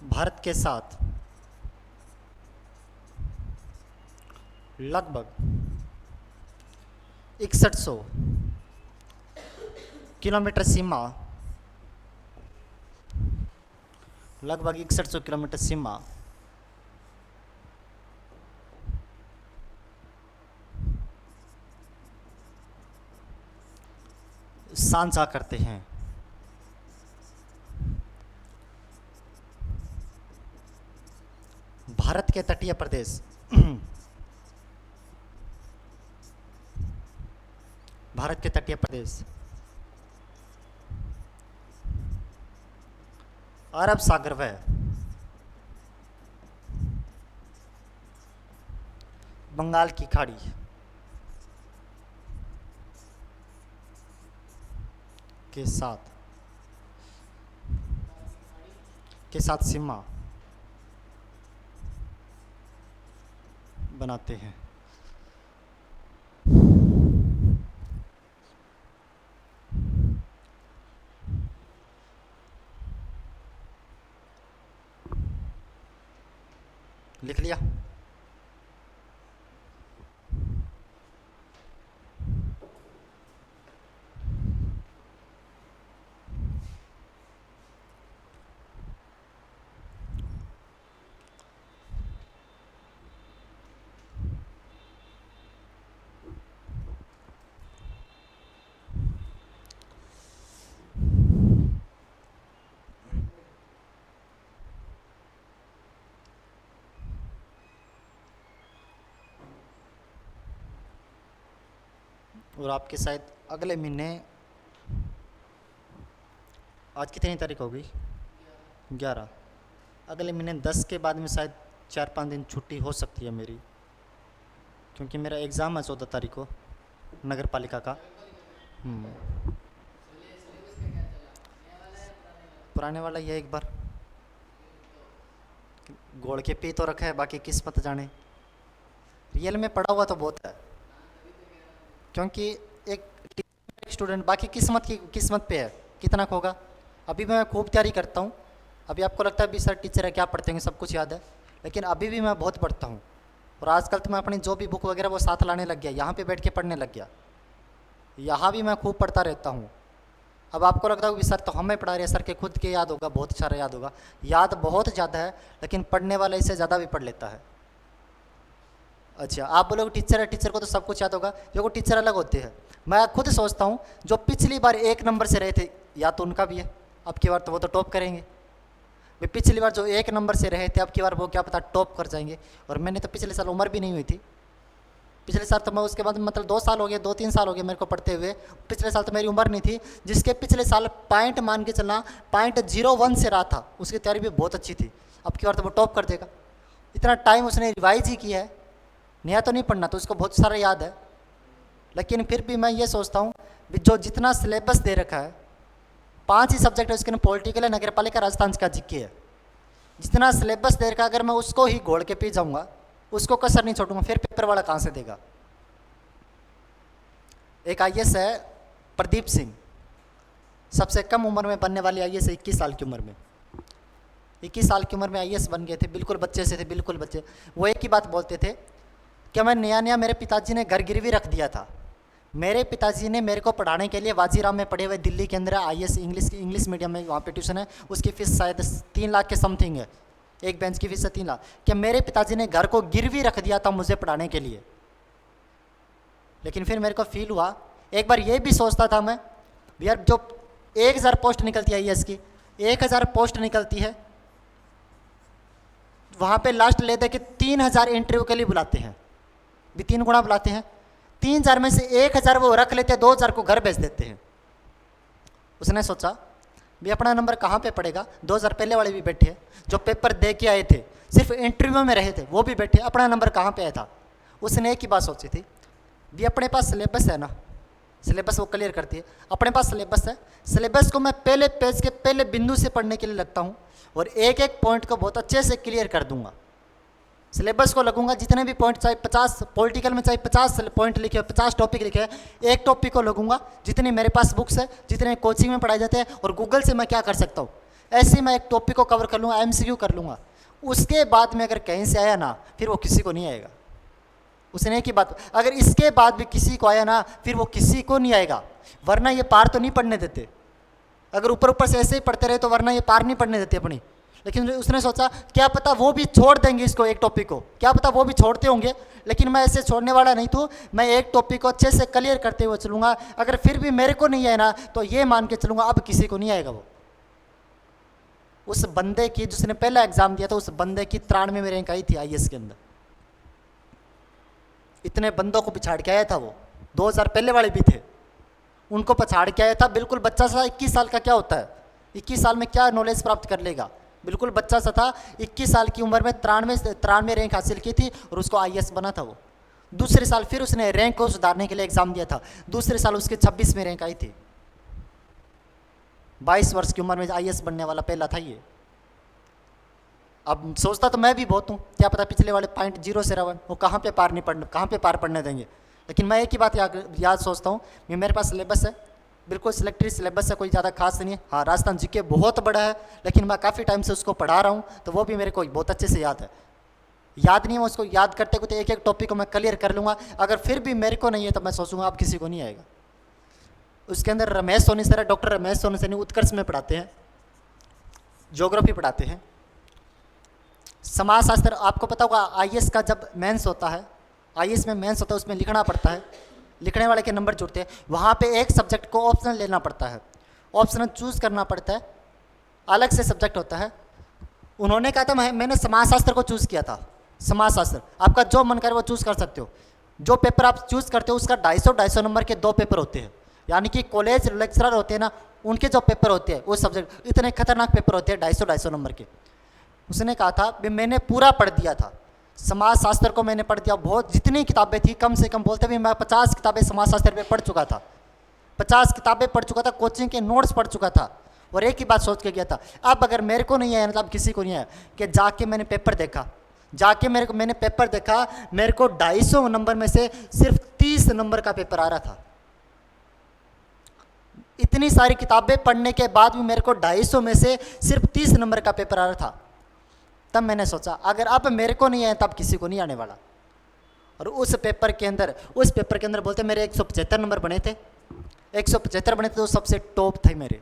भारत के साथ लगभग 6100 किलोमीटर सीमा, लगभग 6100 किलोमीटर सीमा साझा करते हैं। भारत के तटीय प्रदेश भारत के तटीय प्रदेश अरब सागर व बंगाल की खाड़ी के साथ सीमा बनाते हैं। लिख लिया। और आपके शायद अगले महीने, आज कितनी तारीख होगी? 11। अगले महीने 10 के बाद में शायद 4-5 दिन छुट्टी हो सकती है मेरी, क्योंकि मेरा एग्ज़ाम है 14 तारीख को नगर पालिका का। पुराने वाला ये एक बार गोड़ के पी तो रखा है, बाकी किस्मत जाने। रियल में पढ़ा हुआ तो बहुत है, क्योंकि एक स्टूडेंट, बाकी किस्मत पे है कितना होगा। अभी मैं खूब तैयारी करता हूँ। अभी आपको लगता है भी सर टीचर है क्या पढ़ते हैं, सब कुछ याद है, लेकिन अभी भी मैं बहुत पढ़ता हूँ। और आजकल तो मैं अपनी जो भी बुक वगैरह वो साथ लाने लग गया, यहाँ पे बैठ के पढ़ने लग गया। यहाँ भी मैं खूब पढ़ता रहता हूँ। अब आपको लगता है कि सर तो हमें पढ़ा रहे हैं, सर के खुद के याद होगा, बहुत सारा याद होगा। याद बहुत ज़्यादा है, लेकिन पढ़ने वाला इससे ज़्यादा भी पढ़ लेता है। अच्छा, आप बोलोगे टीचर है, टीचर को तो सब कुछ याद होगा। देखो टीचर अलग होते हैं। मैं खुद सोचता हूँ जो पिछली बार 1 नंबर से रहे थे, या तो उनका भी है, अब की बार तो वो तो टॉप करेंगे। वे पिछली बार जो 1 नंबर से रहे थे, अब की बार वो क्या पता टॉप कर जाएंगे। और मैंने तो पिछले साल उम्र भी नहीं हुई थी, पिछले साल तो मैं उसके बाद मतलब 2 साल हो गए, 2-3 साल हो गए मेरे को पढ़ते हुए। पिछले साल तो मेरी उम्र नहीं थी, जिसके पिछले साल पॉइंट मान के चलना 0.01 से रहा था, उसकी तैयारी भी बहुत अच्छी थी। अब की बार तो वो टॉप कर देगा। इतना टाइम उसने रिवाइज ही किया है, नया तो नहीं पढ़ना, तो उसको बहुत सारा याद है। लेकिन फिर भी मैं ये सोचता हूँ जो जितना सिलेबस दे रखा है, 5 ही सब्जेक्ट है उसके, पॉलिटिकल है, नगर पालिका, राजस्थान का जीके है। जितना सिलेबस दे रखा है, अगर मैं उसको ही घोड़ के पी जाऊँगा, उसको कसर नहीं छोड़ूंगा, फिर पेपर वाला कहाँ से देगा। एक आईएएस है प्रदीप सिंह, सबसे कम उम्र में बनने वाली आईएएस, 21 साल की उम्र में, 21 साल की उम्र में आईएएस बन गए थे। बिल्कुल बच्चे से थे, बिल्कुल बच्चे। वो एक ही बात बोलते थे कि मैं नया मेरे पिताजी ने घर गिरवी रख दिया था। मेरे पिताजी ने मेरे को पढ़ाने के लिए वाजीराम में पढ़े हुए, दिल्ली के अंदर आईएएस इंग्लिश मीडियम में, वहाँ पे ट्यूशन है, उसकी फ़ीस शायद 3 लाख के समथिंग है, एक बेंच की फीस है 3 लाख। क्या मेरे पिताजी ने घर को गिरवी रख दिया था मुझे पढ़ाने के लिए। लेकिन फिर मेरे को फील हुआ, एक बार ये भी सोचता था मैं, यार जो 1000 पोस्ट निकलती है आईएएस की, 1000 पोस्ट निकलती है, वहाँ पे लास्ट ले दे के 3000 इंटरव्यू के लिए बुलाते हैं, भी 3 गुना बुलाते हैं। 3000 में से 1000 वो रख लेते हैं, 2000 को घर भेज देते हैं। उसने सोचा भी अपना नंबर कहाँ पे पड़ेगा। 2000 पहले वाले भी बैठे हैं, जो पेपर दे के आए थे, सिर्फ इंटरव्यू में रहे थे, वो भी बैठे, अपना नंबर कहाँ पे आया था। उसने एक ही बात सोची थी, भी अपने पास सिलेबस है ना, सिलेबस वो क्लियर करती है। अपने पास सिलेबस है, सिलेबस को मैं पहले पेज के पहले बिंदु से पढ़ने के लिए लगता हूँ, और एक एक पॉइंट को बहुत अच्छे से क्लियर कर दूंगा। सिलेबस को लगूंगा, जितने भी पॉइंट, चाहे 50 पॉलिटिकल में चाहे 50 पॉइंट लिखे, 50 टॉपिक लिखे हैं, एक टॉपिक को लगूंगा। जितनी मेरे पास बुक्स है, जितने कोचिंग में पढ़ाए जाते हैं, और गूगल से मैं क्या कर सकता हूँ, ऐसे मैं एक टॉपिक को कवर कर लूँगा, MCQ कर लूँगा। उसके बाद में अगर कहीं से आया ना, फिर वो किसी को नहीं आएगा। उसने एक ही बात, अगर इसके बाद भी किसी को आया ना, फिर वो किसी को नहीं आएगा। वरना ये पार तो नहीं पढ़ने देते, अगर ऊपर ऊपर से ऐसे ही पढ़ते रहे तो वरना ये पार नहीं पढ़ने देते अपनी। लेकिन उसने सोचा क्या पता वो भी छोड़ देंगे इसको, एक टॉपिक को, क्या पता वो भी छोड़ते होंगे, लेकिन मैं ऐसे छोड़ने वाला नहीं थू। मैं एक टॉपिक को अच्छे से क्लियर करते हुए चलूँगा। अगर फिर भी मेरे को नहीं आए ना, तो ये मान के चलूँगा अब किसी को नहीं आएगा। वो उस बंदे की, जिसने पहला एग्जाम दिया था, उस बंदे की 93 में रैंक आई थी आईएएस के अंदर। इतने बंदों को पिछाड़ के आया था वो, 2000 पहले वाले भी थे, उनको पछाड़ के आया था। बिल्कुल बच्चा सा, 21 साल का क्या होता है, 21 साल में क्या नॉलेज प्राप्त कर लेगा, बिल्कुल बच्चा सा था। 21 साल की उम्र में 93 रैंक हासिल की थी, और उसको आईएएस बना था वो। दूसरे साल फिर उसने रैंक को सुधारने के लिए एग्जाम दिया था, दूसरे साल उसके 26 में रैंक आई थी। 22 वर्ष की उम्र में आईएएस बनने वाला पहला था ये। अब सोचता तो मैं भी बहुत हूँ, क्या पता पिछले वाले .0 से रहा, वो कहाँ पे पार पढ़ने देंगे। लेकिन मैं एक ही बात याद सोचता हूँ, मेरे पास सिलेबस है, बिल्कुल सिलेक्टरी सिलेबस है, कोई ज़्यादा खास नहीं है। हाँ, राजस्थान जीके बहुत बड़ा है, लेकिन मैं काफ़ी टाइम से उसको पढ़ा रहा हूँ, तो वो भी मेरे को बहुत अच्छे से याद है। याद नहीं है, मैं उसको याद करते करते एक एक टॉपिक को मैं क्लियर कर लूँगा। अगर फिर भी मेरे को नहीं है तो मैं सोचूंगा आप किसी को नहीं आएगा। उसके अंदर रमेश सोनी सर है, डॉक्टर रमेश सोनी सर उत्कर्ष में पढ़ाते हैं, ज्योग्राफी पढ़ाते हैं। समाजशास्त्र आपको पता होगा, आईएएस का जब मेंस होता है, आईएएस में मेंस होता है, उसमें लिखना पड़ता है, लिखने वाले के नंबर जुड़ते हैं। वहाँ पे एक सब्जेक्ट को ऑप्शनल लेना पड़ता है, ऑप्शनल चूज़ करना पड़ता है, अलग से सब्जेक्ट होता है। उन्होंने कहा था मैंने समाजशास्त्र को चूज़ किया था। समाजशास्त्र आपका जो मन करे वो चूज़ कर सकते हो। जो पेपर आप चूज़ करते हो उसका 250 नंबर के 2 पेपर होते हैं, यानी कि कॉलेज लेक्चरर होते हैं ना, उनके जो पेपर होते हैं वो सब्जेक्ट इतने खतरनाक पेपर होते हैं 250 नंबर के। उसने कहा था भी मैंने पूरा पढ़ दिया था समाजशास्त्र को, मैंने पढ़ दिया बहुत, जितनी किताबें थी कम से कम बोलते भी मैं 50 किताबें समाजशास्त्र पे पढ़ चुका था, 50 किताबें पढ़ चुका था, कोचिंग के नोट्स पढ़ चुका था। और एक ही बात सोच के गया था, अब अगर मेरे को नहीं आया मतलब किसी को नहीं आया, कि जाके मैंने पेपर देखा, जाके मैंने पेपर देखा, मेरे को 250 नंबर में से सिर्फ 30 नंबर का पेपर आ रहा था। इतनी सारी किताबें पढ़ने के बाद भी मेरे को 250 में से सिर्फ 30 नंबर का पेपर आ रहा था। तब मैंने सोचा अगर अब मेरे को नहीं आया तब किसी को नहीं आने वाला। और उस पेपर के अंदर बोलते मेरे 175 नंबर बने थे, 175 बने थे तो सबसे टॉप थे मेरे।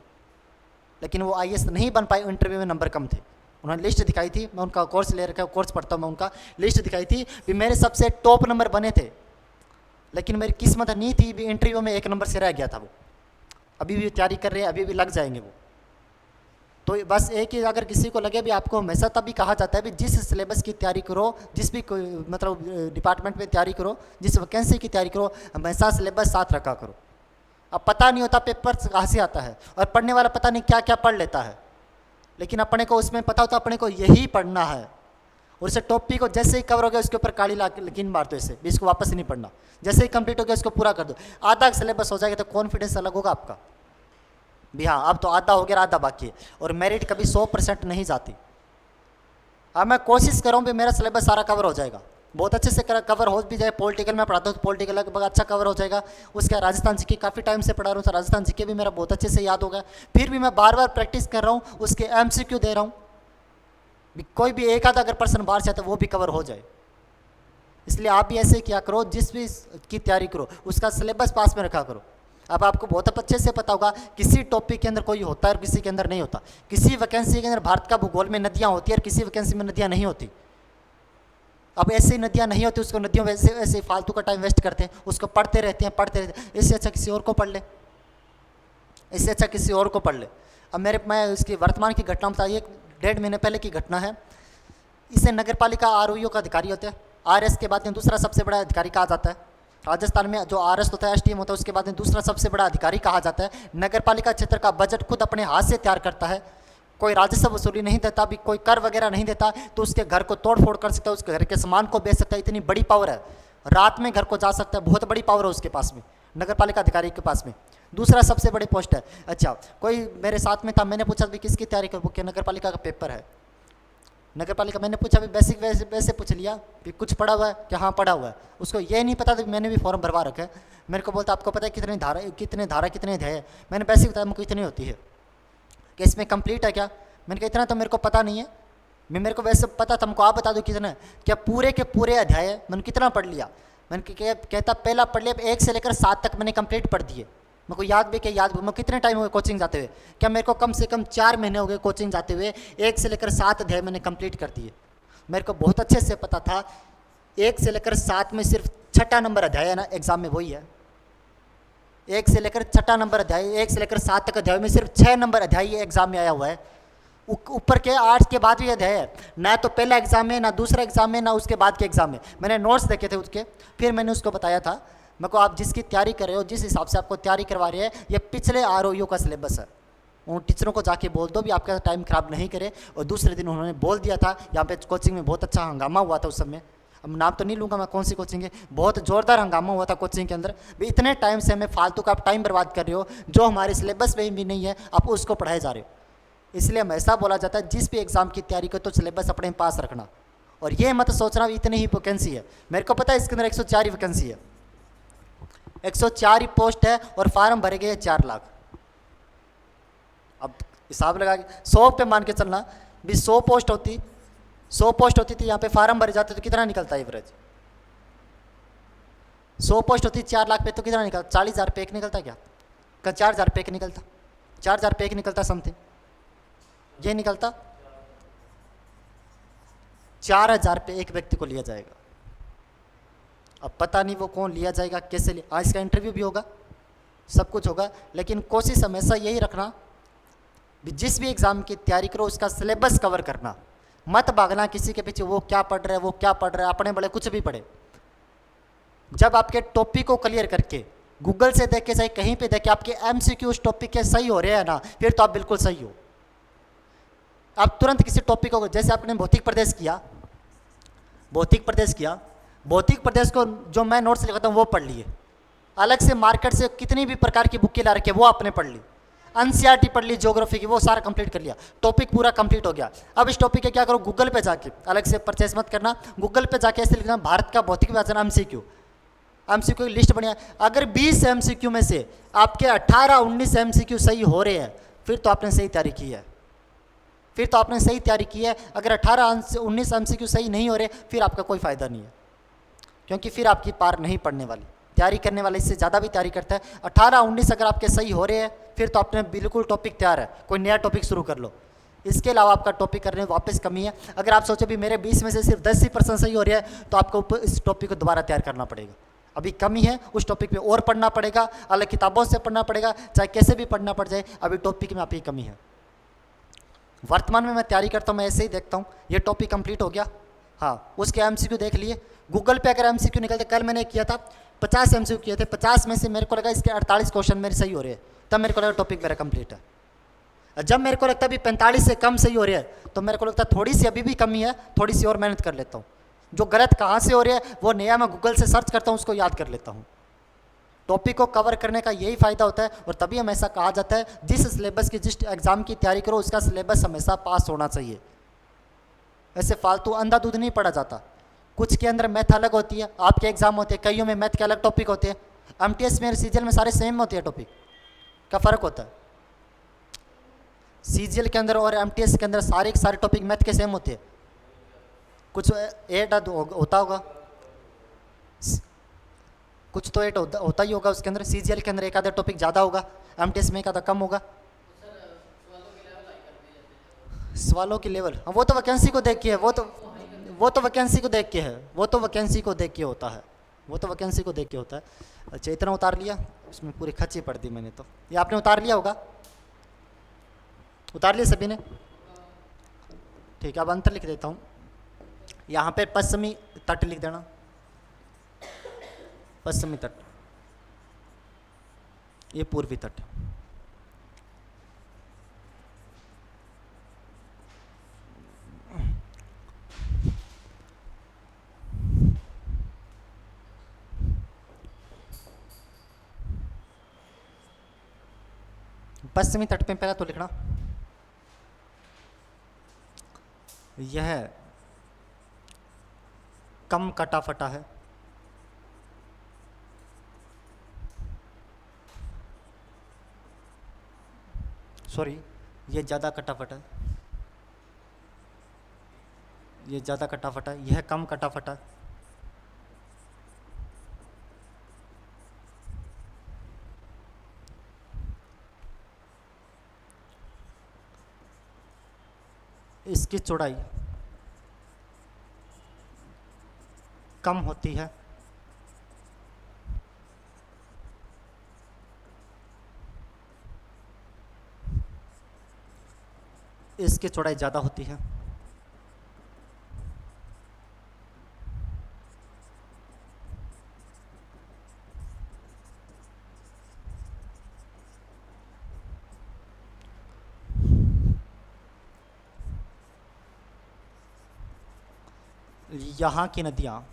लेकिन वो आईएएस नहीं बन पाए, इंटरव्यू में नंबर कम थे। उन्होंने लिस्ट दिखाई थी, मैं उनका कोर्स ले रखा, कोर्स पढ़ता हूँ मैं, उनका लिस्ट दिखाई थी भी मेरे सबसे टॉप नंबर बने थे, लेकिन मेरी किस्मत नहीं थी भी इंटरव्यू में 1 नंबर से रह गया था। वो अभी भी तैयारी कर रहे हैं, अभी भी लग जाएंगे वो। तो बस एक ही, अगर किसी को लगे भी आपको हमेशा तभी कहा जाता है भी जिस सिलेबस की तैयारी करो, जिस भी मतलब डिपार्टमेंट में तैयारी करो, जिस वैकेंसी की तैयारी करो, हमेशा सिलेबस साथ रखा करो। अब पता नहीं होता पेपर कहाँ से आता है, और पढ़ने वाला पता नहीं क्या क्या पढ़ लेता है, लेकिन अपने को उसमें पता होता अपने को यही पढ़ना है। और उसे टॉपिक को जैसे ही कवर हो गया उसके ऊपर काली लकीन मार दो, इससे भी इसको वापस नहीं पढ़ना। जैसे ही कंप्लीट हो गया उसको पूरा कर दो, आधा सिलेबस हो जाएगा तो कॉन्फिडेंस अलग होगा आपका भी, हाँ अब तो आधा हो गया, आधा बाकी है। और मेरिट कभी 100% नहीं जाती। अब मैं कोशिश कर रहा हूँ भी मेरा सिलेबस सारा कवर हो जाएगा, बहुत अच्छे से कवर हो भी जाए। पॉलिटिकल में पढ़ाता हूँ तो पॉलिटिकल लगभग अच्छा कवर हो जाएगा। उसका राजस्थान जीके काफ़ी टाइम से पढ़ा रहा हूँ, तो राजस्थान जीके भी मेरा बहुत अच्छे से याद हो गया। फिर भी मैं बार बार प्रैक्टिस कर रहा हूँ, उसके एमसीक्यू दे रहा हूँ, कोई भी एक आधा अगर पर्सन बाहर से आता है वो भी कवर हो जाए। इसलिए आप भी ऐसे किया करो, जिस भी की तैयारी करो उसका सिलेबस पास में रखा करो। अब आपको बहुत अच्छे से पता होगा किसी टॉपिक के अंदर कोई होता है और किसी के अंदर नहीं होता। किसी वैकेंसी के अंदर भारत का भूगोल में नदियाँ होती है और किसी वैकेंसी में नदियाँ नहीं होती। अब ऐसी नदियाँ नहीं होती, उसको नदियों वैसे वैसे फालतू का टाइम वेस्ट करते हैं, उसको पढ़ते रहते हैं। इससे अच्छा किसी और को पढ़ ले, इससे अच्छा किसी और को पढ़ ले। अब मैं इसकी वर्तमान की घटना बताइए, 1.5 महीने पहले की घटना है। इसे नगर पालिका आरओईओ का अधिकारी होते हैं, आरएस के बाद में दूसरा सबसे बड़ा अधिकारी कहा जाता है। राजस्थान में जो आरएस होता है, एसडीएम होता है, उसके बाद में दूसरा सबसे बड़ा अधिकारी कहा जाता है। नगर पालिका क्षेत्र का बजट खुद अपने हाथ से तैयार करता है, कोई राजस्व वसूली नहीं देता, भी कोई कर वगैरह नहीं देता, तो उसके घर को तोड़ फोड़ कर सकता है, उसके घर के सामान को बेच सकता है। इतनी बड़ी पावर है, रात में घर को जा सकता है, बहुत बड़ी पावर है उसके पास में, नगर पालिका अधिकारी के पास में। दूसरा सबसे बड़ी पोस्ट है। अच्छा, कोई मेरे साथ में था, मैंने पूछा भी किसकी तैयारी करूँ, क्या नगर पालिका का पेपर है। नगर पालिका मैंने पूछा भी बेसिक वैसे पूछ लिया कि कुछ पढ़ा हुआ है, कि हाँ पढ़ा हुआ है। उसको ये नहीं पता था, मैंने भी फॉर्म भरवा रखा है। मेरे को बोलता आपको पता है कितने धारा कितने अध्याय है। मैंने बेसिक बताया मुझको इतनी होती है, कि इसमें कंप्लीट है क्या। मैंने कहा इतना तो मेरे को पता नहीं है, मेरे को वैसे पता था, हमको आप बता दो कितना है। क्या पूरे के पूरे अध्याय है। मैंने कितना पढ़ लिया, मैंने कहता पहला पढ़ लिया, 1 से लेकर 7 तक मैंने कंप्लीट पढ़ दिए। मेरे को याद भी, क्या याद, मैं कितने टाइम हो गए कोचिंग जाते हुए, क्या मेरे को कम से कम 4 महीने हो गए कोचिंग जाते हुए। 1 से लेकर 7 अध्याय मैंने कंप्लीट कर दिए। मेरे को बहुत अच्छे से पता था 1 से लेकर 7 में सिर्फ 6ठा नंबर अध्याय है ना एग्जाम में, वही है। 1 से लेकर 6ठा नंबर अध्याय, 1 से लेकर 7 तक अध्याय में सिर्फ 6 नंबर अध्याय ये एग्जाम में आया हुआ है। ऊपर के 8 के बाद भी अध्याय है ना, तो पहला एग्जाम में ना दूसरा एग्जाम में ना उसके बाद के एग्जाम में। मैंने नोट्स देखे थे उसके, फिर मैंने उसको बताया था, मेरे को आप जिसकी तैयारी कर रहे हो, जिस हिसाब से आपको तैयारी करवा रहे हैं, ये पिछले आरओईओ का सिलेबस है। उन टीचरों को जाके बोल दो भी आपका टाइम खराब नहीं करे। और दूसरे दिन उन्होंने बोल दिया था, यहाँ पे कोचिंग में बहुत अच्छा हंगामा हुआ था उस समय। अब नाम तो नहीं लूँगा मैं कौन सी कोचिंग है, बहुत ज़ोरदार हंगामा हुआ था कोचिंग के अंदर भी। इतने टाइम से हमें फालतू का आप टाइम बर्बाद कर रहे हो, जो हमारे सिलेबस में भी नहीं है, आप उसको पढ़ाए जा रहे हो। इसलिए हमेशा बोला जाता है जिस भी एग्जाम की तैयारी करो तो सिलेबस अपने पास रखना। और ये मत सोचना इतनी ही वैकेंसी है। मेरे को पता है इसके अंदर 104 वैकेंसी है, 104 ही पोस्ट है, और फार्म भरे गए 4 लाख। अब हिसाब लगा के 100 पे मान के चलना भी, 100 पोस्ट होती, 100 पोस्ट होती थी, यहाँ पे फार्म भरे जाते तो कितना निकलता है एवरेज? 100 पोस्ट होती 4 लाख पे तो कितना निकलता? 40,000 पे एक निकलता क्या? 4,000 पे एक निकलता, 4,000 पे एक निकलता समथिंग, ये निकलता 4,000 पे एक व्यक्ति को लिया जाएगा। अब पता नहीं वो कौन लिया जाएगा, कैसे लिया, इसका इंटरव्यू भी होगा, सब कुछ होगा, लेकिन कोशिश हमेशा यही रखना जिस भी एग्ज़ाम की तैयारी करो उसका सिलेबस कवर करना, मत भागना किसी के पीछे वो क्या पढ़ रहा है वो क्या पढ़ रहा है, अपने बड़े कुछ भी पढ़े। जब आपके टॉपिक को क्लियर करके गूगल से देख के, चाहे कहीं पे देख के आपके एमसीक्यू उस टॉपिक के सही हो रहे हैं ना, फिर तो आप बिल्कुल सही हो। आप तुरंत किसी टॉपिक को, जैसे आपने भौतिक प्रदेश किया, भौतिक प्रदेश को जो मैं नोट्स लिखाता हूँ वो पढ़ लिए, अलग से मार्केट से कितनी भी प्रकार की बुकें ला रखी है वो आपने पढ़ ली, एनसीईआरटी पढ़ ली ज्योग्राफी की, वो सारा कंप्लीट कर लिया, टॉपिक पूरा कंप्लीट हो गया। अब इस टॉपिक के क्या करो, गूगल पे जाके, अलग से परचेस मत करना, गूगल पे जाके ऐसे लिखना भारत का भौतिक विभाजन एमसीक्यू की लिस्ट बनी। अगर 20 एमसीक्यू में से आपके 18-19 एमसीक्यू सही हो रहे हैं, फिर तो आपने सही तैयारी की है, अगर 18-19 एमसीक्यू सही नहीं हो रहे फिर आपका कोई फ़ायदा नहीं है, क्योंकि फिर आपकी पार नहीं पड़ने वाली। तैयारी करने वाले इससे ज़्यादा भी तैयारी करता है। 18-19 अगर आपके सही हो रहे हैं फिर तो आपने बिल्कुल टॉपिक तैयार है, कोई नया टॉपिक शुरू कर लो। इसके अलावा आपका टॉपिक करने में वापस कमी है। अगर आप सोचो भी मेरे 20 में से सिर्फ 10 ही % सही हो रहा है, तो आपको इस टॉपिक को दोबारा तैयार करना पड़ेगा। अभी कमी है, उस टॉपिक पे और पढ़ना पड़ेगा, अलग किताबों से पढ़ना पड़ेगा, चाहे कैसे भी पढ़ना पड़ जाए, अभी टॉपिक में आपकी कमी है। वर्तमान में मैं तैयारी करता हूँ, मैं ऐसे ही देखता हूँ, ये टॉपिक कंप्लीट हो गया, हाँ उसके एमसीक्यू देख लिए। गूगल पे अगर एमसीक्यू निकलते, कल मैंने किया था 50 एमसीक्यू किए थे, 50 में से मेरे को लगा इसके 48 क्वेश्चन मेरे सही हो रहे हैं, तब मेरे को लगा टॉपिक मेरा कंप्लीट है। जब मेरे को लगता है अभी 45 से कम सही हो रहा है, तो मेरे को लगता है थोड़ी सी अभी भी कमी है, थोड़ी सी और मेहनत कर लेता हूँ। जो गलत कहाँ से हो रहा है वो नया मैं गूगल से सर्च करता हूँ, उसको याद कर लेता हूँ। टॉपिक को कवर करने का यही फ़ायदा होता है, और तभी हमेशा कहा जाता है जिस सिलेबस की, जिस एग्ज़ाम की तैयारी करो उसका सिलेबस हमेशा पास होना चाहिए। ऐसे फालतू अंधाधुंध नहीं पढ़ा जाता। कुछ के अंदर मैथ अलग होती है, आपके एग्जाम होते हैं, कईयों में मैथ के अलग टॉपिक होते हैं, एमटीएस में सीजीएल में सारे सेम होते हैं, टॉपिक का फ़र्क होता है। सीजीएल के अंदर और एमटीएस के अंदर सारे के सारे टॉपिक मैथ के सेम होते हैं, कुछ एड होता होगा, कुछ तो एड होता ही होगा उसके अंदर। सीजीएल के अंदर एक आधा टॉपिक ज़्यादा होगा, एमटीएस में एक आधा कम होगा। सवालों की लेवल, हाँ वो तो वैकेंसी को देख के है, वो तो वैकेंसी को देख के है, वो तो वैकेंसी को देख के होता है, वो तो वैकेंसी को देख के होता है। अच्छा इतना उतार लिया, इसमें पूरी खच्ची पढ़ दी मैंने तो। ये आपने उतार लिया होगा, उतार लिया सभी ने? ठीक है, अब अंतर लिख देता हूँ। यहाँ पे पश्चिमी तट लिख देना, पश्चिमी तट, ये पूर्वी तट। पश्चिमी तट पे पहला तो लिखना, यह कम कटा फटा है, सॉरी ये ज़्यादा कटा फटा है, ये ज़्यादा कटा फटा है, यह कम कटा फटा है। इसकी चौड़ाई कम होती है, इसकी चौड़ाई ज़्यादा होती है। यहाँ की नदियाँ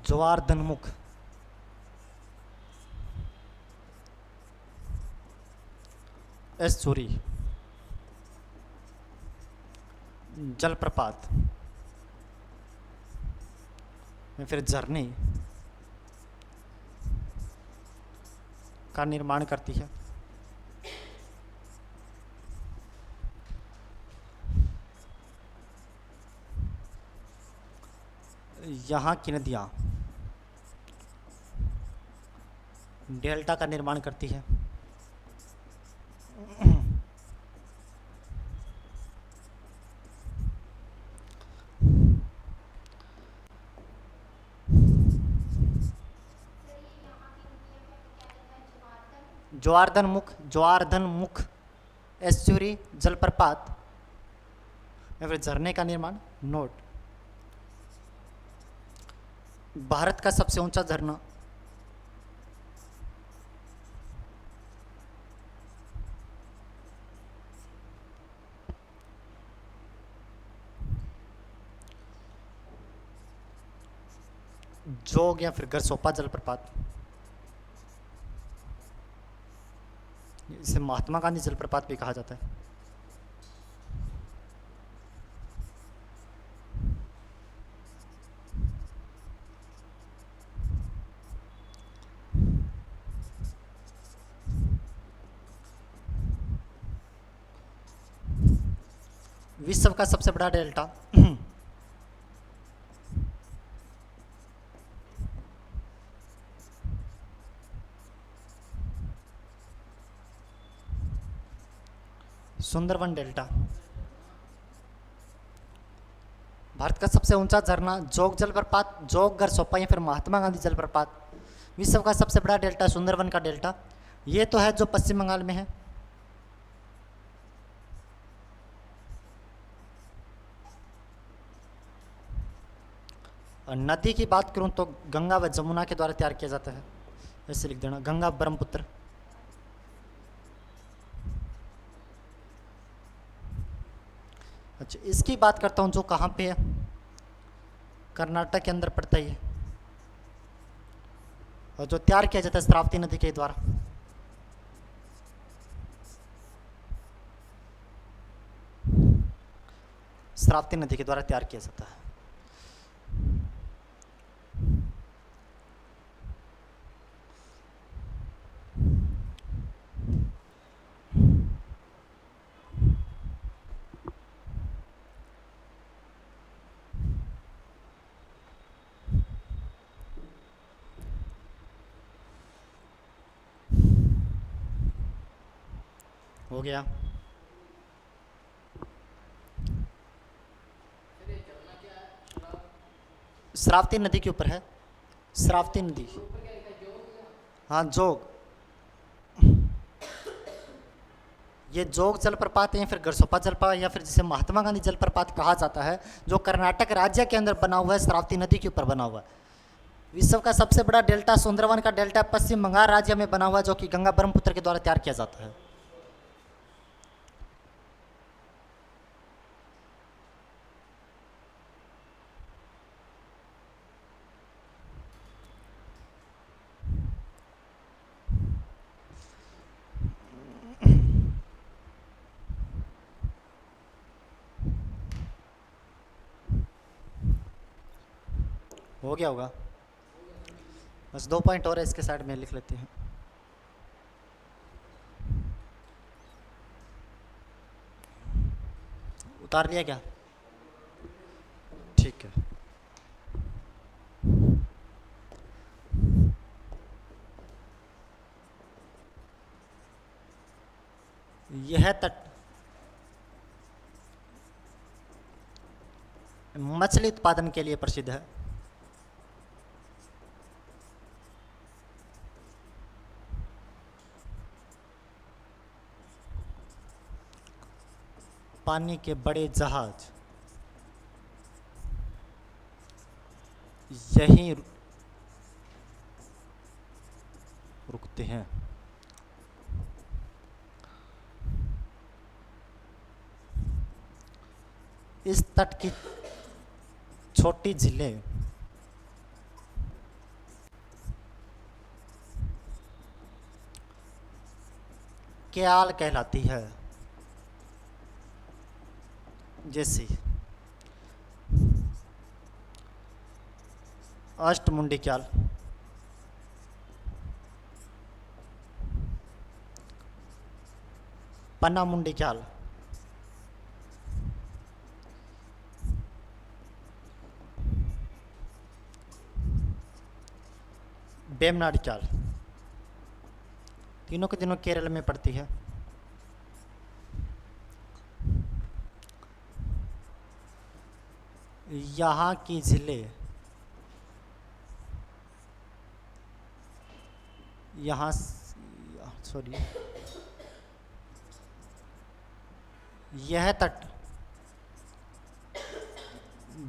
ज्वार धनमुख, एस्चुरी, जलप्रपात में फिर झरने का निर्माण करती है। यहाँ की नदियाँ डेल्टा का निर्माण करती है। ज्वारधन मुख एस्चुरी जलप्रपात या फिर झरने का निर्माण। नोट, भारत का सबसे ऊंचा झरना जोग या फिर गरसोपा जलप्रपात, इसे महात्मा गांधी जलप्रपात भी कहा जाता है। विश्व का सबसे बड़ा डेल्टा सुंदरवन डेल्टा। भारत का सबसे ऊंचा झरना जोग जलप्रपात, जोग गरसोपा या फिर महात्मा गांधी जलप्रपात। विश्व का सबसे बड़ा डेल्टा सुंदरवन का डेल्टा, ये तो है जो पश्चिम बंगाल में है। और नदी की बात करूं तो गंगा व जमुना के द्वारा तैयार किया जाता है, ऐसे लिख देना, गंगा ब्रह्मपुत्र। अच्छा, इसकी बात करता हूं जो कहाँ पे है, कर्नाटक के अंदर पड़ता ही है, और जो तैयार किया जाता है श्रावती नदी के द्वारा। श्रावती नदी के द्वारा तैयार किया जाता है। हो गया। श्रावती नदी के ऊपर है, श्रावती नदी। हाँ, जोग, ये जोग जलप्रपात है या फिर गरसोपा जलप्रपात या फिर जिसे महात्मा गांधी जलप्रपात कहा जाता है, जो कर्नाटक राज्य के अंदर बना हुआ है, श्रावती नदी के ऊपर बना हुआ है। विश्व का सबसे बड़ा डेल्टा सुंदरवन का डेल्टा पश्चिम बंगाल राज्य में बना हुआ है, जो कि गंगा ब्रह्मपुत्र के द्वारा तैयार किया जाता है। हो गया होगा, बस 2 पॉइंट और है, इसके साइड में लिख लेते हैं। उतार लिया क्या? ठीक है। यह तट मछली उत्पादन के लिए प्रसिद्ध है। पानी के बड़े जहाज यहीं रुकते हैं। इस तट की छोटी झीलें क्याल कहलाती है, जैसे अष्टमुंडी क्याल, पन्नामुंडी क्याल, वेम्बनाड चाल, तीनों के तीनों केरल में पड़ती है। यहाँ की झीलें, यहाँ सॉरी, यह तट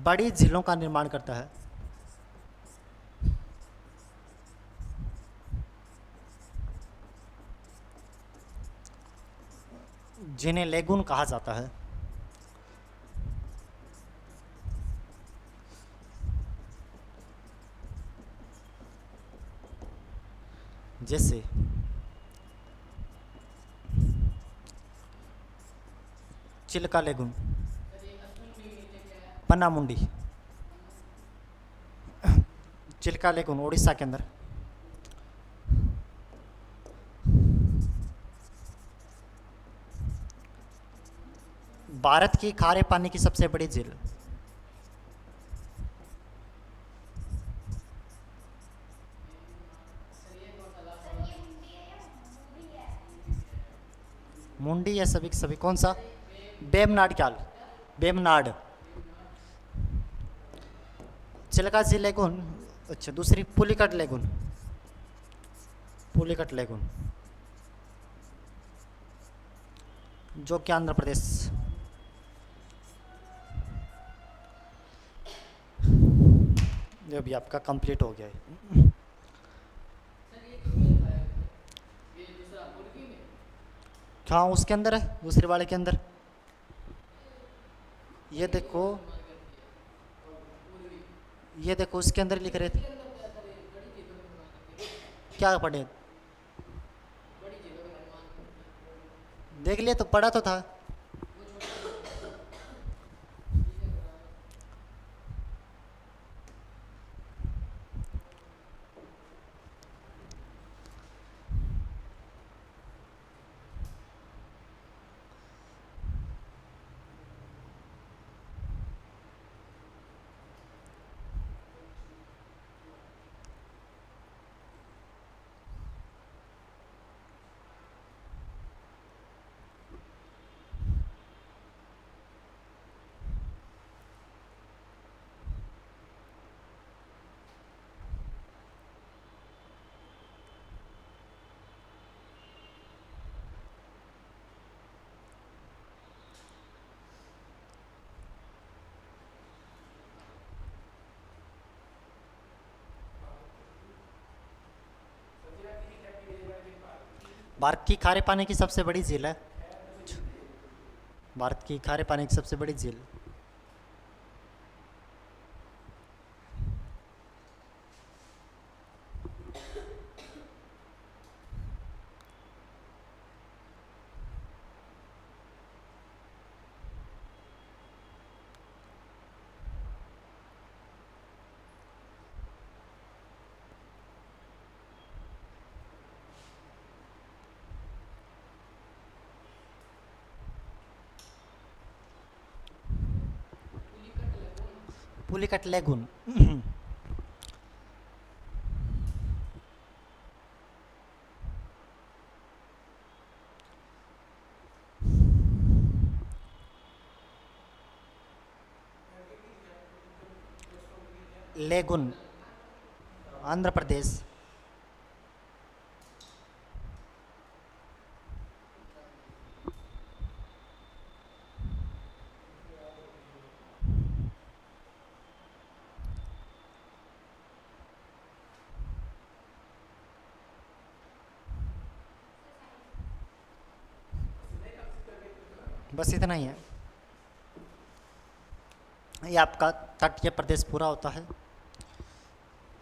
बड़ी झीलों का निर्माण करता है। जिन्हें लेगून कहा जाता है। जैसे चिल्का लेगून, पन्नामुंडी, चिल्का लेगून उड़ीसा के अंदर। भारत की खारे पानी की सबसे बड़ी झील, मुंडी है सभी सभी। कौन सा? वेम्बनाड चाल, वेम्बनाड। चिल्का झील लेगून, अच्छा दूसरी पुलिकट लेगून, पुलिकट लेगून जो कि आंध्र प्रदेश। ये भी आपका कंप्लीट हो गया है। हाँ उसके अंदर है, दूसरे वाले के अंदर। ये देखो, ये देखो उसके अंदर लिख रहे थे क्या पढ़े, देख लिया तो पढ़ा तो था। भारत की खारे पानी की सबसे बड़ी झील है, भारत की खारे पानी की सबसे बड़ी झील। Pulicat lagoon lagoon Andhra Pradesh. बस इतना ही है। ये आपका तटीय प्रदेश पूरा होता है।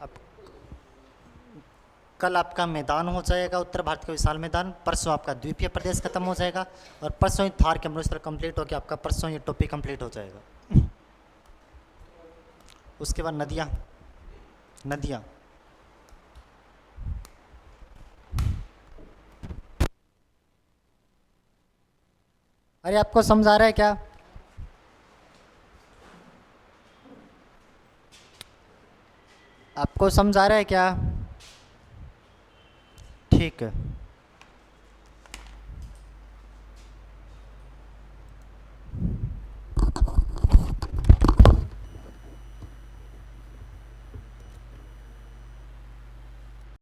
अब कल आपका मैदान हो जाएगा, उत्तर भारत का विशाल मैदान। परसों आपका द्वीपीय प्रदेश खत्म हो जाएगा और परसों ही थार के अमृतसर कंप्लीट होकर आपका परसों ये टोपी कंप्लीट हो जाएगा। उसके बाद नदियाँ, नदियाँ अरे आपको समझ आ रहा है क्या? आपको समझ आ रहा है क्या? ठीक है।